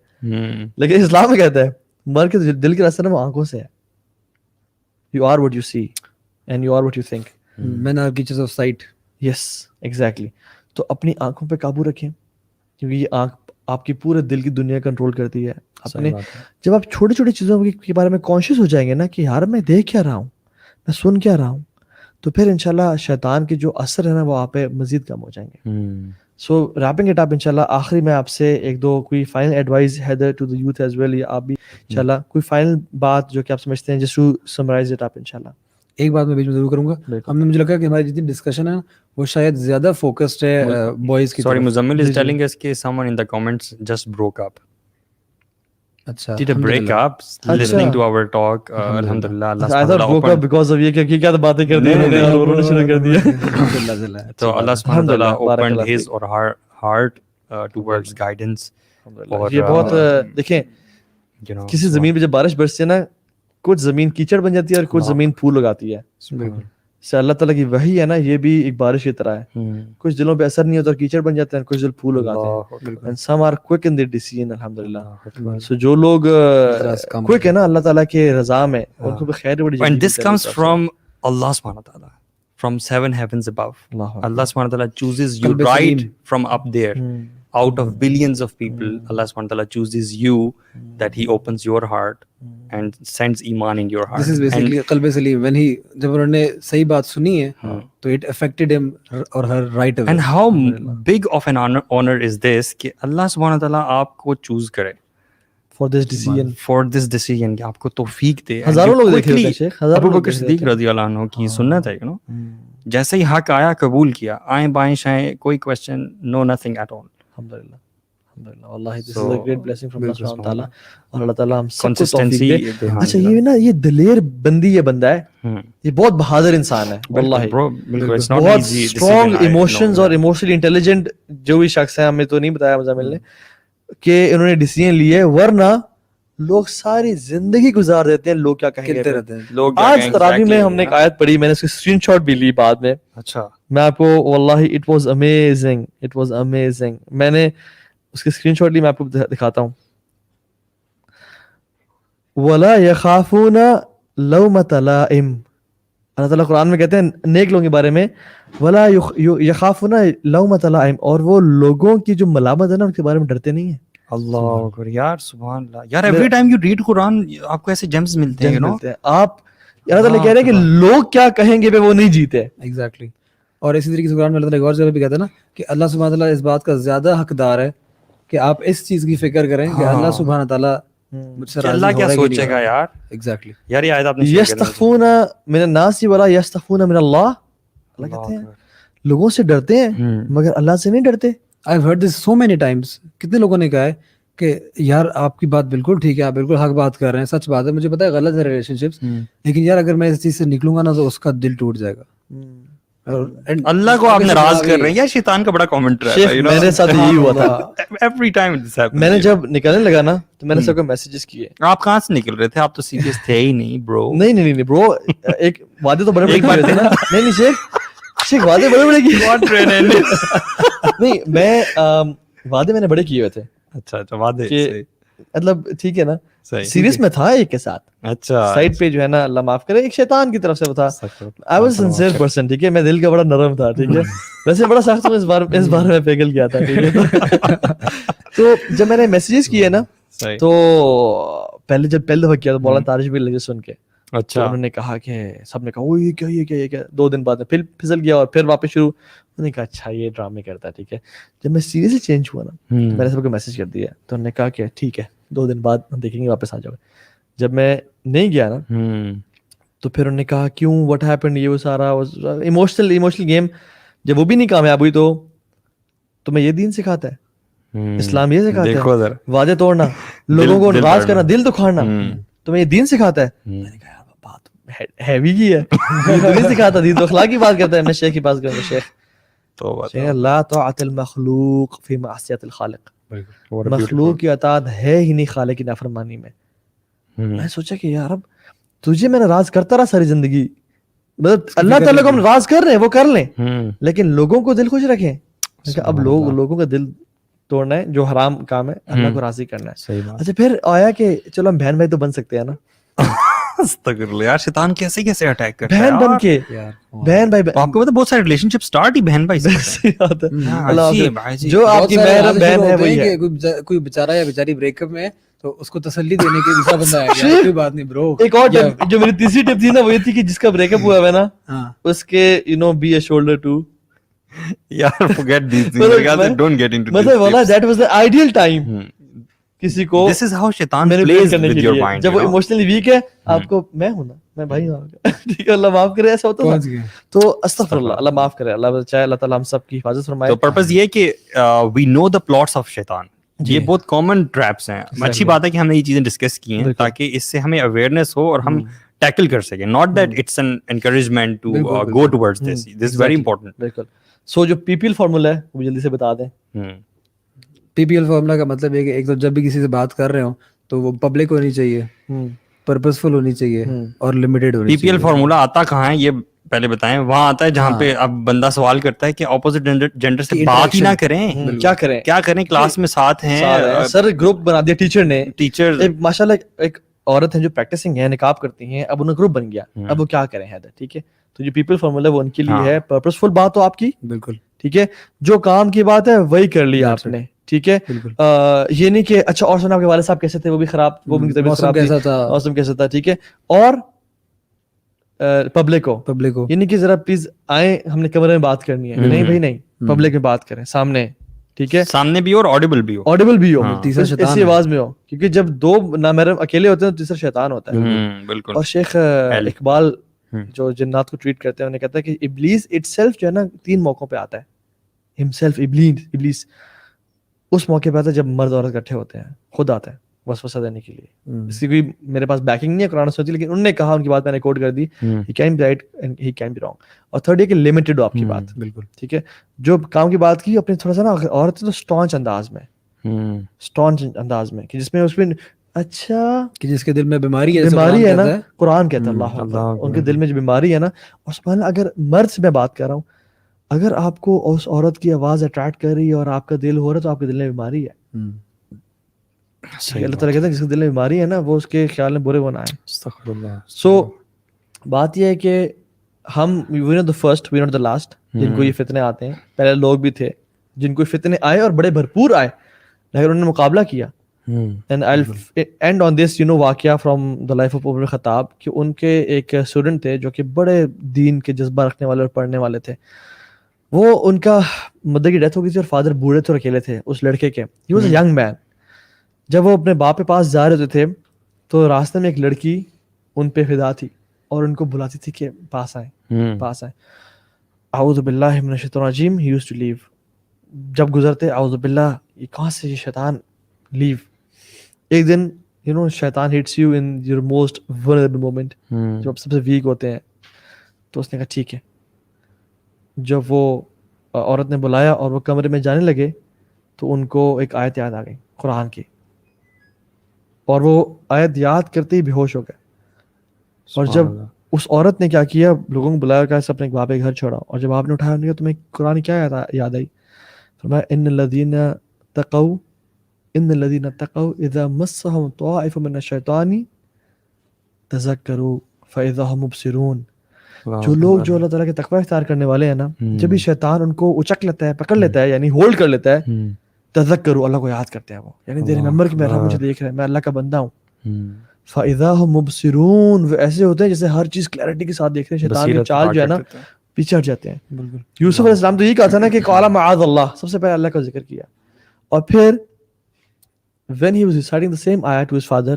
لیکن اسلام میں کہتا ہے مرد کے دل کا راستہ نا وہ آنکھوں سے ہے. You are what you see and you are what you think. Men are creatures of sight. Yes, exactly. تو اپنی آنکھوں پہ قابو رکھیں, کیونکہ یہ آنکھ آپ کی پورے دل کی دنیا کنٹرول کرتی ہے. اپنے جب آپ چھوٹی چھوٹی چیزوں کے بارے میں کانشیس ہو جائیں گے نا کہ یار میں دیکھ کیا رہا ہوں, میں سن کیا رہا ہوں, تو پھر انشاءاللہ شیطان کے جو اثر ہے نا وہ آپ پہ مزید کم ہو جائیں گے. سو ریپنگ اٹ اپ انشاءاللہ, آخری میں آپ سے ایک دو کوئی فائنل ایڈوائز ہیدر to the youth as well, یا آپ بھی انشاءاللہ کوئی فائنل بات جو کہ آپ سمجھتے ہیں just to summarize it up انشاءاللہ. ایک بات میں بیچ میں ضرور کروں گا, ہم نے مجھے لگا کہ ہماری جتنی ڈسکشن ہے وہ شاید زیادہ فوکسڈ ہے بوائز کی. Sorry, Muzammil is telling us کہ someone in the comments just broke up. اچھا, did a break up listening to our talk. alhamdulillah, Allah I thought broke up because of یہ کہ کیا باتیں کر دی اور رونا شروع کر دیا. تو Allah subhanahu wa ta'ala opened his or her heart towards guidance. اور یہ بہت دیکھیں کسی زمین پہ جب بارش برستی ہے نا, کچھ زمین کیچڑ بن جاتی ہے اور کچھ زمین پھول اگاتی ہے. سے اللہ تعالیٰ کی وحی ہے نا, یہ بھی ایک بارش کی طرح ہے, کچھ دلوں پہ اثر نہیں ہوتا اور کیچڑ بن جاتے ہیں, کچھ دل پھول اگاتے ہیں. and some are quick in their decision الحمدللہ. so جو لوگ quick ہے نا اللہ تعالیٰ کے رضا میں, ان کو بھی خیر بڑی. and this comes from Allah subhanahu wa ta'ala, from 7 heavens above. Allah subhanahu wa ta'ala chooses you right from up there. Out of billions of people, Allah subhanahu wa ta'ala chooses you, that he opens your heart and sends iman in your heart. This is basically qalb salim. When he, jab unhone sahi baat suni hai, to it affected him or her right away. And how big of an honor is this کہ Allah subhanahu wa ta'ala آپ کو choose کرے for this decision, کہ آپ کو توفیق دے. ہزاروں لوگ دیکھے ہوتے ہیں شیخ, ابو بکر صدیق رضی اللہ عنہ کی سنت ہے, جیسے ہی حق آیا قبول کیا, آئیں بائیں شائیں کوئی question, no nothing at all. الحمدللہ الحمدللہ. واللہ this is a great blessing from Allah subhanahu wa ta'ala, اور اللہ تعالیٰ ہم سب کو توفیق دے. اچھا یہ نا یہ دلیر بندی یہ بندہ ہے, یہ بہت بہادر انسان ہے واللہ, بہت اسٹرانگ ایموشنز اور ایموشنلی انٹیلیجنٹ جو بھی شخص ہیں. ہمیں تو نہیں بتایا مزمل نے کہ انہوں نے ڈیسیژن لیے, ورنہ لوگ ساری زندگی گزار دیتے ہیں لوگ کیا کہیں گے. آج تراویح میں ہم نے ایک آیت پڑھی, میں نے اس کی اسکرین شاٹ بھی لی بعد میں. اچھا میں آپ کو واللہ اٹ واز امیزنگ. میں نے اس کی اسکرین شاٹ لی, میں آپ کو دکھاتا ہوں. وَلَا يَخَافُونَ لَوْمَةَ لَائِمٍ, اللہ تعالیٰ قرآن میں کہتے ہیں نیک لوگوں کے بارے میں, وَلَا يَخَافُونَ لَوْمَةَ لَائِمٍ, اور وہ لوگوں کی جو ملامت ہے نا ان کے بارے میں ڈرتے نہیں ہیں. اللہ اکبر یار, سبحان اللہ یار. ایوری ٹائم یو ریڈ قرآن آپ کو ایسے جیمز ملتے ہیں, آپ اللہ تعالیٰ کہہ رہے ہیں کہ لوگ کیا کہیں گے پہ وہ نہیں جیتے. ایگزیکٹلی. اور اسی طریقے سے قرآن میں اللہ تعالیٰ ایک اور جگہ بھی کہتا ہے نا کہ اللہ سبحانہ تعالیٰ اس بات کا زیادہ حقدار ہے کہ آپ اس چیز کی فکر کریں کہ اللہ سبحانہ تعالیٰ اللہ کیا سوچے گا یار. ایگزیکٹلی یار یہ آیت آپ نے یستخفون من الناس ولا یستخفون من اللہ, اللہ کہتے ہیں لوگوں سے ڈرتے ہیں مگر اللہ سے نہیں ڈرتے. I've heard this so many times. کتنے لوگوں نے کہا ہے کہ یار آپ کی بات بالکل ٹھیک ہے, آپ بالکل حق بات کر رہے ہیں, سچ بات ہے, مجھے پتا ہے غلط ہے ریلیشن شپس, لیکن یار اگر میں اس چیز سے نکلوں گا نا تو اس کا دل ٹوٹ جائے گا. اللہ کو آپ ناراض کر رہے ہیں. یا شیطان کا بڑا کامنٹ رہا ہے. میرے ساتھ یہی ہوا تھا ایوری ٹائم دس ہیپن. میں نے جب نکلنے لگا نا تو میں نے سب کو میسیجز کیے. آپ کہاں سے نکل رہے تھے, آپ تو سیریس تھے ہی نہیں برو. نہیں برو, ایک وعدے تو بڑے بڑے کیے تھے نا. نہیں شیخ وعدے بڑے بڑے کیے نہیں, میں وعدے میں نے بڑے کیے ہوئے تھے. اچھا وعدے مطلب ٹھیک ہے نا, سیریس میں تھا ایک کے ساتھ. اچھا سائڈ پہ جو ہے نا اللہ معاف کرے ایک شیطان کی طرف سے وہ تھا. I was sincere person, ٹھیک ہے, میں دل کا بڑا نرم تھا, ٹھیک ہے, ویسے بڑا سخت ہوں, اس بار میں پگھل گیا تھا, ٹھیک ہے. تو جب میں نے میسیجز کیے نا تو پہلے دفعہ کیا تو مولانا طارش بھی لگے سن کے. اچھا انہوں نے کہا کہ سب نے کہا وہ یہ کیا 2 دن بعد پھر پھسل گیا اور پھر واپس شروع. انہوں نے کہا اچھا یہ ڈرامے کرتا ہے, ٹھیک ہے. جب میں سیریسلی چینج ہوا نا میں نے سب کو میسج کر دیا, تو انہوں نے کہا کہ ٹھیک ہے 2 دن بعد ہم دیکھیں گے واپس آ جاؤ. جب میں نہیں گیا نا تو پھر انہوں نے کہا کیوں, واٹ ہیپنڈ, یہ وہ سارا ایموشنل گیم. جب وہ بھی نہیں کامیاب ہوئی تو تمہیں یہ دین سکھاتا ہے, اسلام یہ سکھاتا ہے وعدے توڑنا, لوگوں کو راز کرنا, دل دکھانا, تمہیں یہ دین سکھاتا ہے. میں نے کہا بات ہیوی کی ہے, نہیں سکھاتا, دین تو اخلاق کی بات کرتا ہے. میں شیخ کی بات کروں گا. شیخ لا طاعت المخلوق فی معصیت الخالق, مخلوق کی اطاعت ہے ہی نہیں خالق کی نافرمانی میں. میں سوچا کہ یار اب تجھے میں ناراض کرتا رہا ساری زندگی, مطلب اللہ تعالیٰ کو ہم ناراض کر رہے ہیں وہ کر لیں, لیکن لوگوں کو دل خوش رکھیں. اب لوگوں کا دل توڑنا ہے جو حرام کام ہے, اللہ کو راضی کرنا ہے. اچھا پھر آیا کہ چلو ہم بہن بھائی تو بن سکتے ہیں نا. یار شیطان کیسے اٹیک کرتا ہے بہن بن کے, بہن بھائی. آپ کو پتا بہت سارے ریلیشن شپ سٹارٹ ہی بہن بھائی سے. جو آپ کی محرم بہن ہے وہی ہے. کوئی بیچارہ یا بیچاری بریک اپ میں تو اس کو تسلی دینے کے دوسرا بندہ ہے, کوئی بات نہیں برو. ایک اور جو میری تیسری ٹپ تھی نا وہ یہ تھی کہ جس کا بریک اپ ہوا ہے نا اس کے بی اے شولڈر ٹو. یار forget these things, don't get into this. مطلب والا that was the ideal time کسی کو. This is how شیطان plays with your mind. جب وہ ایموشنلی ویک ہے آپ کو, میں ہوں نا, میں بھائی ہوں, ٹھیک ہے, اللہ معاف کرے, ایسا ہوتا ہے تو استغفر اللہ, اللہ معاف کرے, اللہ چاہے اللہ تعالیٰ ہم سب کی حفاظت فرمائے. تو پرپز یہ کہ we know the plots of شیطان, یہ بہت کامن ٹریپس ہیں. اچھی بات ہے کہ ہم نے یہ چیزیں ڈسکس کی ہیں تاکہ اس سے ہمیں اویئرنیس ہو اور ہم ٹیکل کر سکیں. Not that it's an encouragement to go towards this, this is very important. بالکل. سو جو پی پی ایل فارمولا ہے وہ جلدی سے بتا دیں. پی پی ایل فارمولا کا مطلب ہے کہ ایک تو جب بھی کسی سے بات کر رہے ہوں تو وہ پبلک ہونی چاہیے, پرپزفل ہونی چاہیے اور لمیٹڈ ہونی چاہیے. پی پی ایل فارمولا آتا کہاں ہے, یہ پہلے بتائیں وہاں آتا ہے جہاں پہ اب بندہ سوال کرتا ہے کہ اپوزٹ جینڈر سے بات ہی نہ کریں, کیا کریں, کلاس میں ساتھ ہیں, سر گروپ بنا دیا ٹیچر نے, ٹیچر ماشاءاللہ ایک عورت ہیں جو پریکٹسنگ ہے, نقاب کرتی ہیں, اب انہیں گروپ بن گیا, اب وہ کیا کریں حیدر, ٹھیک ہے, تو جو پیپل فارمولا وہ ان کے لیے ہے, پرپسفل بات تو آپ کی, بالکل ٹھیک ہے, جو کام کی بات ہے وہی کر لی آپ نے, ٹھیک ہے, یہ نہیں کہ اچھا اور سنا آپ کے والد صاحب کیسے تھے, وہ بھی خراب, وہ بھی طبیعت خراب تھی, موسم کیسا تھا, ٹھیک ہے, اور پبلک کو یہ نہیں کہ ذرا پلیز آئیں ہم نے کمرے میں بات کرنی ہے, نہیں بھائی نہیں, پبلک میں بات کریں, سامنے, ٹھیک ہے, سامنے بھی اور آڈیبل بھی ہو, تیسرا شیطان ایسی آواز میں ہو, کیونکہ جب دو نامحرم اکیلے ہوتے ہیں تو تیسرا شیطان ہوتا ہے. بالکل. اور شیخ اقبال جو جنات کو ٹریٹ کرتے ہیں انہیں کہتا ہے کہ ابلیس اٹ سیلف جو ہے نا 3 موقعوں پہ آتا ہے, ہمسیلف ابلیس اس موقع پہ آتا ہے جب مرد عورت اکٹھے ہوتے ہیں, خود آتا ہے وسوسہ دینے کے لیے. اس کی کوئی میرے پاس بیکنگ نہیں ہے قرآن سنتی, لیکن انہوں نے کہا, ان کی بات میں نے کوٹ کر دی, he can be right and he can be wrong. اور تھرڈ یہ کہ لمیٹڈ ہو آپ کی بات, بالکل, ٹھیک ہے, جو کام کی بات کی اپنے تھوڑا سا نا عورت تو اسٹانچ انداز میں کہ جس میں اس میں اچھا کہ جس کے دل میں بیماری ہے نا, قرآن کہتا ہے اللہ اکبر, ان کے دل میں جو بیماری ہے نا, اور سبحان اللہ اگر مرد سے میں بات کر رہا ہوں, اگر آپ کو اس عورت کی آواز اٹریکٹ کر رہی ہے اور آپ کا دل ہو رہا ہے تو آپ کے دل میں بیماری ہے. اللہ تعالیٰ کہتا ہے جس کے دل میں بیماری ہے نا وہ اس کے خیال میں برے ہونا ہے. سو بات یہ ہے کہ ہم we not the first we not the last جن کو یہ فتنے آتے ہیں, پہلے لوگ بھی تھے جن کو فتنے آئے اور بڑے بھرپور آئے, لیکن انہوں نے مقابلہ کیا. اینڈ آئی اینڈ آن دس واقعہ فرام دا لائف آف عمر بن خطاب, کہ ان کے ایک اسٹوڈنٹ تھے جو کہ بڑے دین کے جذبہ رکھنے والے اور پڑھنے والے تھے. وہ ان کا مدر کی ڈیتھ ہو گئی تھی اور فادر بوڑھے تھے اور اکیلے تھے اس لڑکے کے. ہی واز اے ینگ مین. جب وہ اپنے باپ کے پاس جا رہے ہوتے تھے تو راستے میں ایک لڑکی ان پہ فدا تھی اور ان کو بلاتی تھی کہ پاس آئیں. اعوذ باللہ من الشیطان الرجیم, ہی یوزڈ ٹو لیو. جب گزرتے اعوذ باللہ, یہ کہاں سے یہ شیطان, لیو. ایک دن شیطان hits you in your most vulnerable moment, جب آپ سب سے ویک ہوتے ہیں. تو اس نے کہا ٹھیک ہے. جب وہ عورت نے بلایا اور وہ کمرے میں جانے لگے تو ان کو ایک آیت یاد آ گئی قرآن کی, اور وہ آیت یاد کرتے ہی بے ہوش ہو گئے. اور جب اس عورت نے کیا کیا, لوگوں کو بلایا, کہا اپنے باپ کے گھر چھوڑا, اور جب آپ نے اٹھایا, کہا تمہیں قرآن کیا یاد آئی؟ فرمایا ان الذین اتقوا اذا مسهم طائف من الشیطان تذکروا فاذا هم مبصرون. جو لوگ جو اللہ تعالیٰ کے تقوی اختیار کرنے والے ہیں نا, جب بھی شیطان ان کو اچک لیتا ہے, پکڑ لیتا ہے, یعنی ہولڈ کر لیتا ہے, تذکروا, اللہ کو یاد کرتے ہیں وہ, یعنی دے ریممبر کہ میرا مجھے دیکھ رہا ہے, میں اللہ کا بندہ ہوں. فاذا هم مبصرون, وہ ایسے ہوتے ہیں جیسے ہر چیز کلیئرٹی کے ساتھ دیکھ رہے ہیں. شیطان کی چال جو ہے نا پیچھے ہٹ جاتے ہیں. یوسف علیہ السلام تو یہی کہا تھا نا کہ قال معاذ اللہ, سب سے پہلے اللہ کا ذکر کیا. اور پھر when he was reciting the same ayah to his father,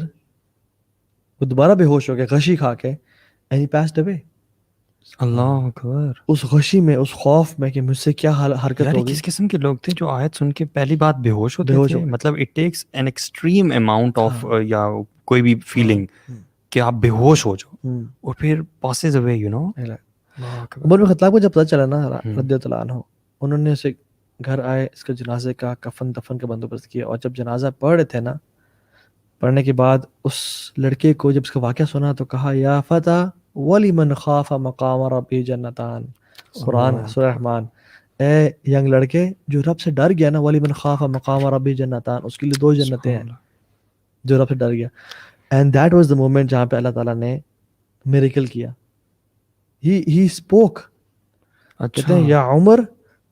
وہ دوبارہ بے ہوش ہو گیا غشی کھا کے, and he passed away. اللہ اکبر. اس غشی میں, اس خوف میں کہ مجھ سے کیا حرکت ہوگی. کس قسم کے لوگ تھے جو آیت سن کے پہلی بات بے ہوش ہوتے تھے؟ مطلب it takes an extreme amount of یا کوئی بھی فیلنگ کہ آپ بے ہوش ہو جاؤ اور پھر پاسز اوے, یو نو. عمر بن خطاب کو جب پتہ چلا نا رضی اللہ عنہ, انہوں نے اسے گھر آئے, اس کے جنازے کا کفن دفن کا بندوبست کیا, اور جب جنازہ پڑھ رہے تھے نا, پڑھنے کے بعد اس لڑکے کو جب اس کا واقعہ سنا تو کہا یا فتیٰ وَلِمَنْ خَافَ مَقَامَ رَبِّهِ جَنَّتَانِ. قرآن سورہ رحمان, اے ینگ لڑکے جو رب سے ڈر گیا نا, وَلِمَنْ خَافَ مَقَامَ رَبِّهِ جَنَّتَانِ, اس کے لیے 2 جنتیں ہیں جو رب سے ڈر گیا. And that was the moment جہاں پہ اللہ تعالیٰ نے میریکل کیا. ہی اسپوک, کہتے ہیں یا عمر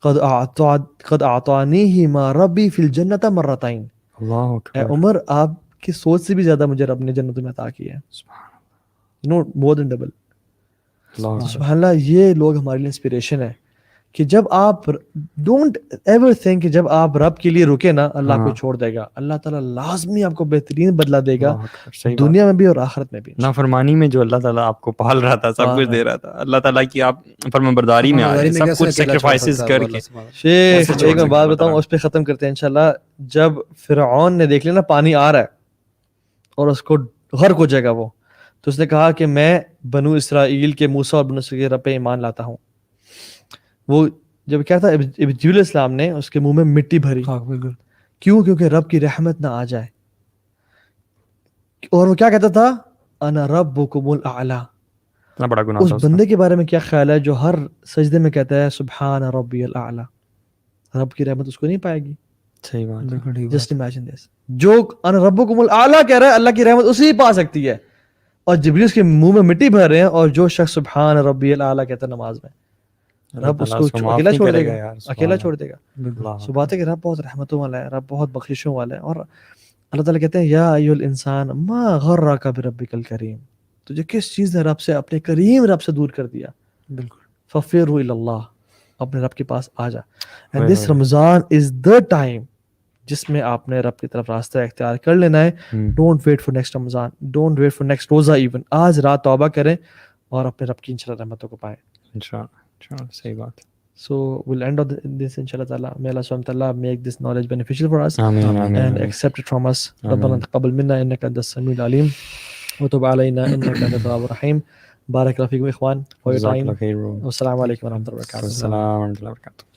قد اعطانیہ ما ربی فی الجنۃ مرتین. اے عمر, آپ کی سوچ سے بھی زیادہ مجھے رب نے جنت میں عطا کیا ہے, مور دین ڈبل. سبحان اللہ, یہ لوگ ہمارے لیے انسپریشن ہے کہ جب آپ ڈونٹ ایور تھنک کہ جب آپ رب کے لیے رکے نا اللہ کو چھوڑ دے گا. اللہ تعالیٰ لازمی آپ کو بہترین بدلہ دے گا, دنیا میں بھی اور آخرت میں بھی. نافرمانی میں جو اللہ تعالیٰ آپ کو پال رہا تھا, سب کچھ دے رہا تھا, اللہ تعالیٰ کی آپ فرمانبرداری میں آ رہے ہیں, سب کچھ سیکریفائسز کر کے. شیخ ایک میں بات بتاؤں, اس پہ ختم کرتے ہیں انشاءاللہ. جب فرعون نے دیکھ لیا نا پانی آ رہا ہے اور اس کو غرق ہو جائے گا وہ, تو اس نے کہا کہ میں بنو اسرائیل کے موسیٰ اور بنو اسرائیل کے رب پہ ایمان لاتا ہوں. وہ جب کیا تھا, جبریل علیہ السلام نے اس کے منہ میں مٹی بھری. کیوں؟ کیونکہ رب کی رحمت نہ آ جائے. اور وہ کیا کہتا تھا, انا ربکم الاعلی, اتنا بڑا گناہ اس تھا اس کا. بندے کے بارے میں کیا خیال ہے جو ہر سجدے میں کہتا ہے سبحان ربی الاعلی؟ رب کی رحمت اس کو نہیں پائے گی. صحیح بات ہے. بالکل ٹھیک جسٹ امیجن دس, جو انا ربکم الاعلی کہہ رہا ہے اللہ کی رحمت اسی پا سکتی ہے, اور جبریل اس کے منہ میں مٹی بھر رہے ہیں, اور جو شخص سبحان ربی الاعلی کہتا ہے نماز میں, رب اس کو اکیلا چھوڑ دے گا, اکیلا چھوڑ دے گا. سو بات ہے کہ رب بہت رحمتوں والا ہے, رب بہت بخششوں والا ہے. اور اللہ تعالیٰ کہتے ہیں یا ایھا الانسان ما غرک بربک الکریم, تجھے کس چیز نے رب سے, اپنے کریم رب سے دور کر دیا. بالکل. ففروا الی اللہ, اپنے رب کے پاس آ جا. And this Ramzan is the time جس میں آپ نے رب کی طرف راستہ اختیار کر لینا ہے. Don't wait for next Ramadan, don't wait for next روزہ ایون. آج رات توبہ کریں اور اپنے رب کی انشاءاللہ رحمتوں کو پائیں. انشاءاللہ صحیح بات ہے. So we'll end on this inshallah ta'ala. May Allah subhanahu wa ta'ala make this knowledge beneficial for us آمین and accept it from us. ربنا تقبل منا انك انت السميع العليم وتب علينا انك انت التواب الرحيم. بارك الله فيكم اخوان for your time. والسلام عليكم ورحمة الله وبركاته. السلام ورحمۃ اللہ وبرکاتہ.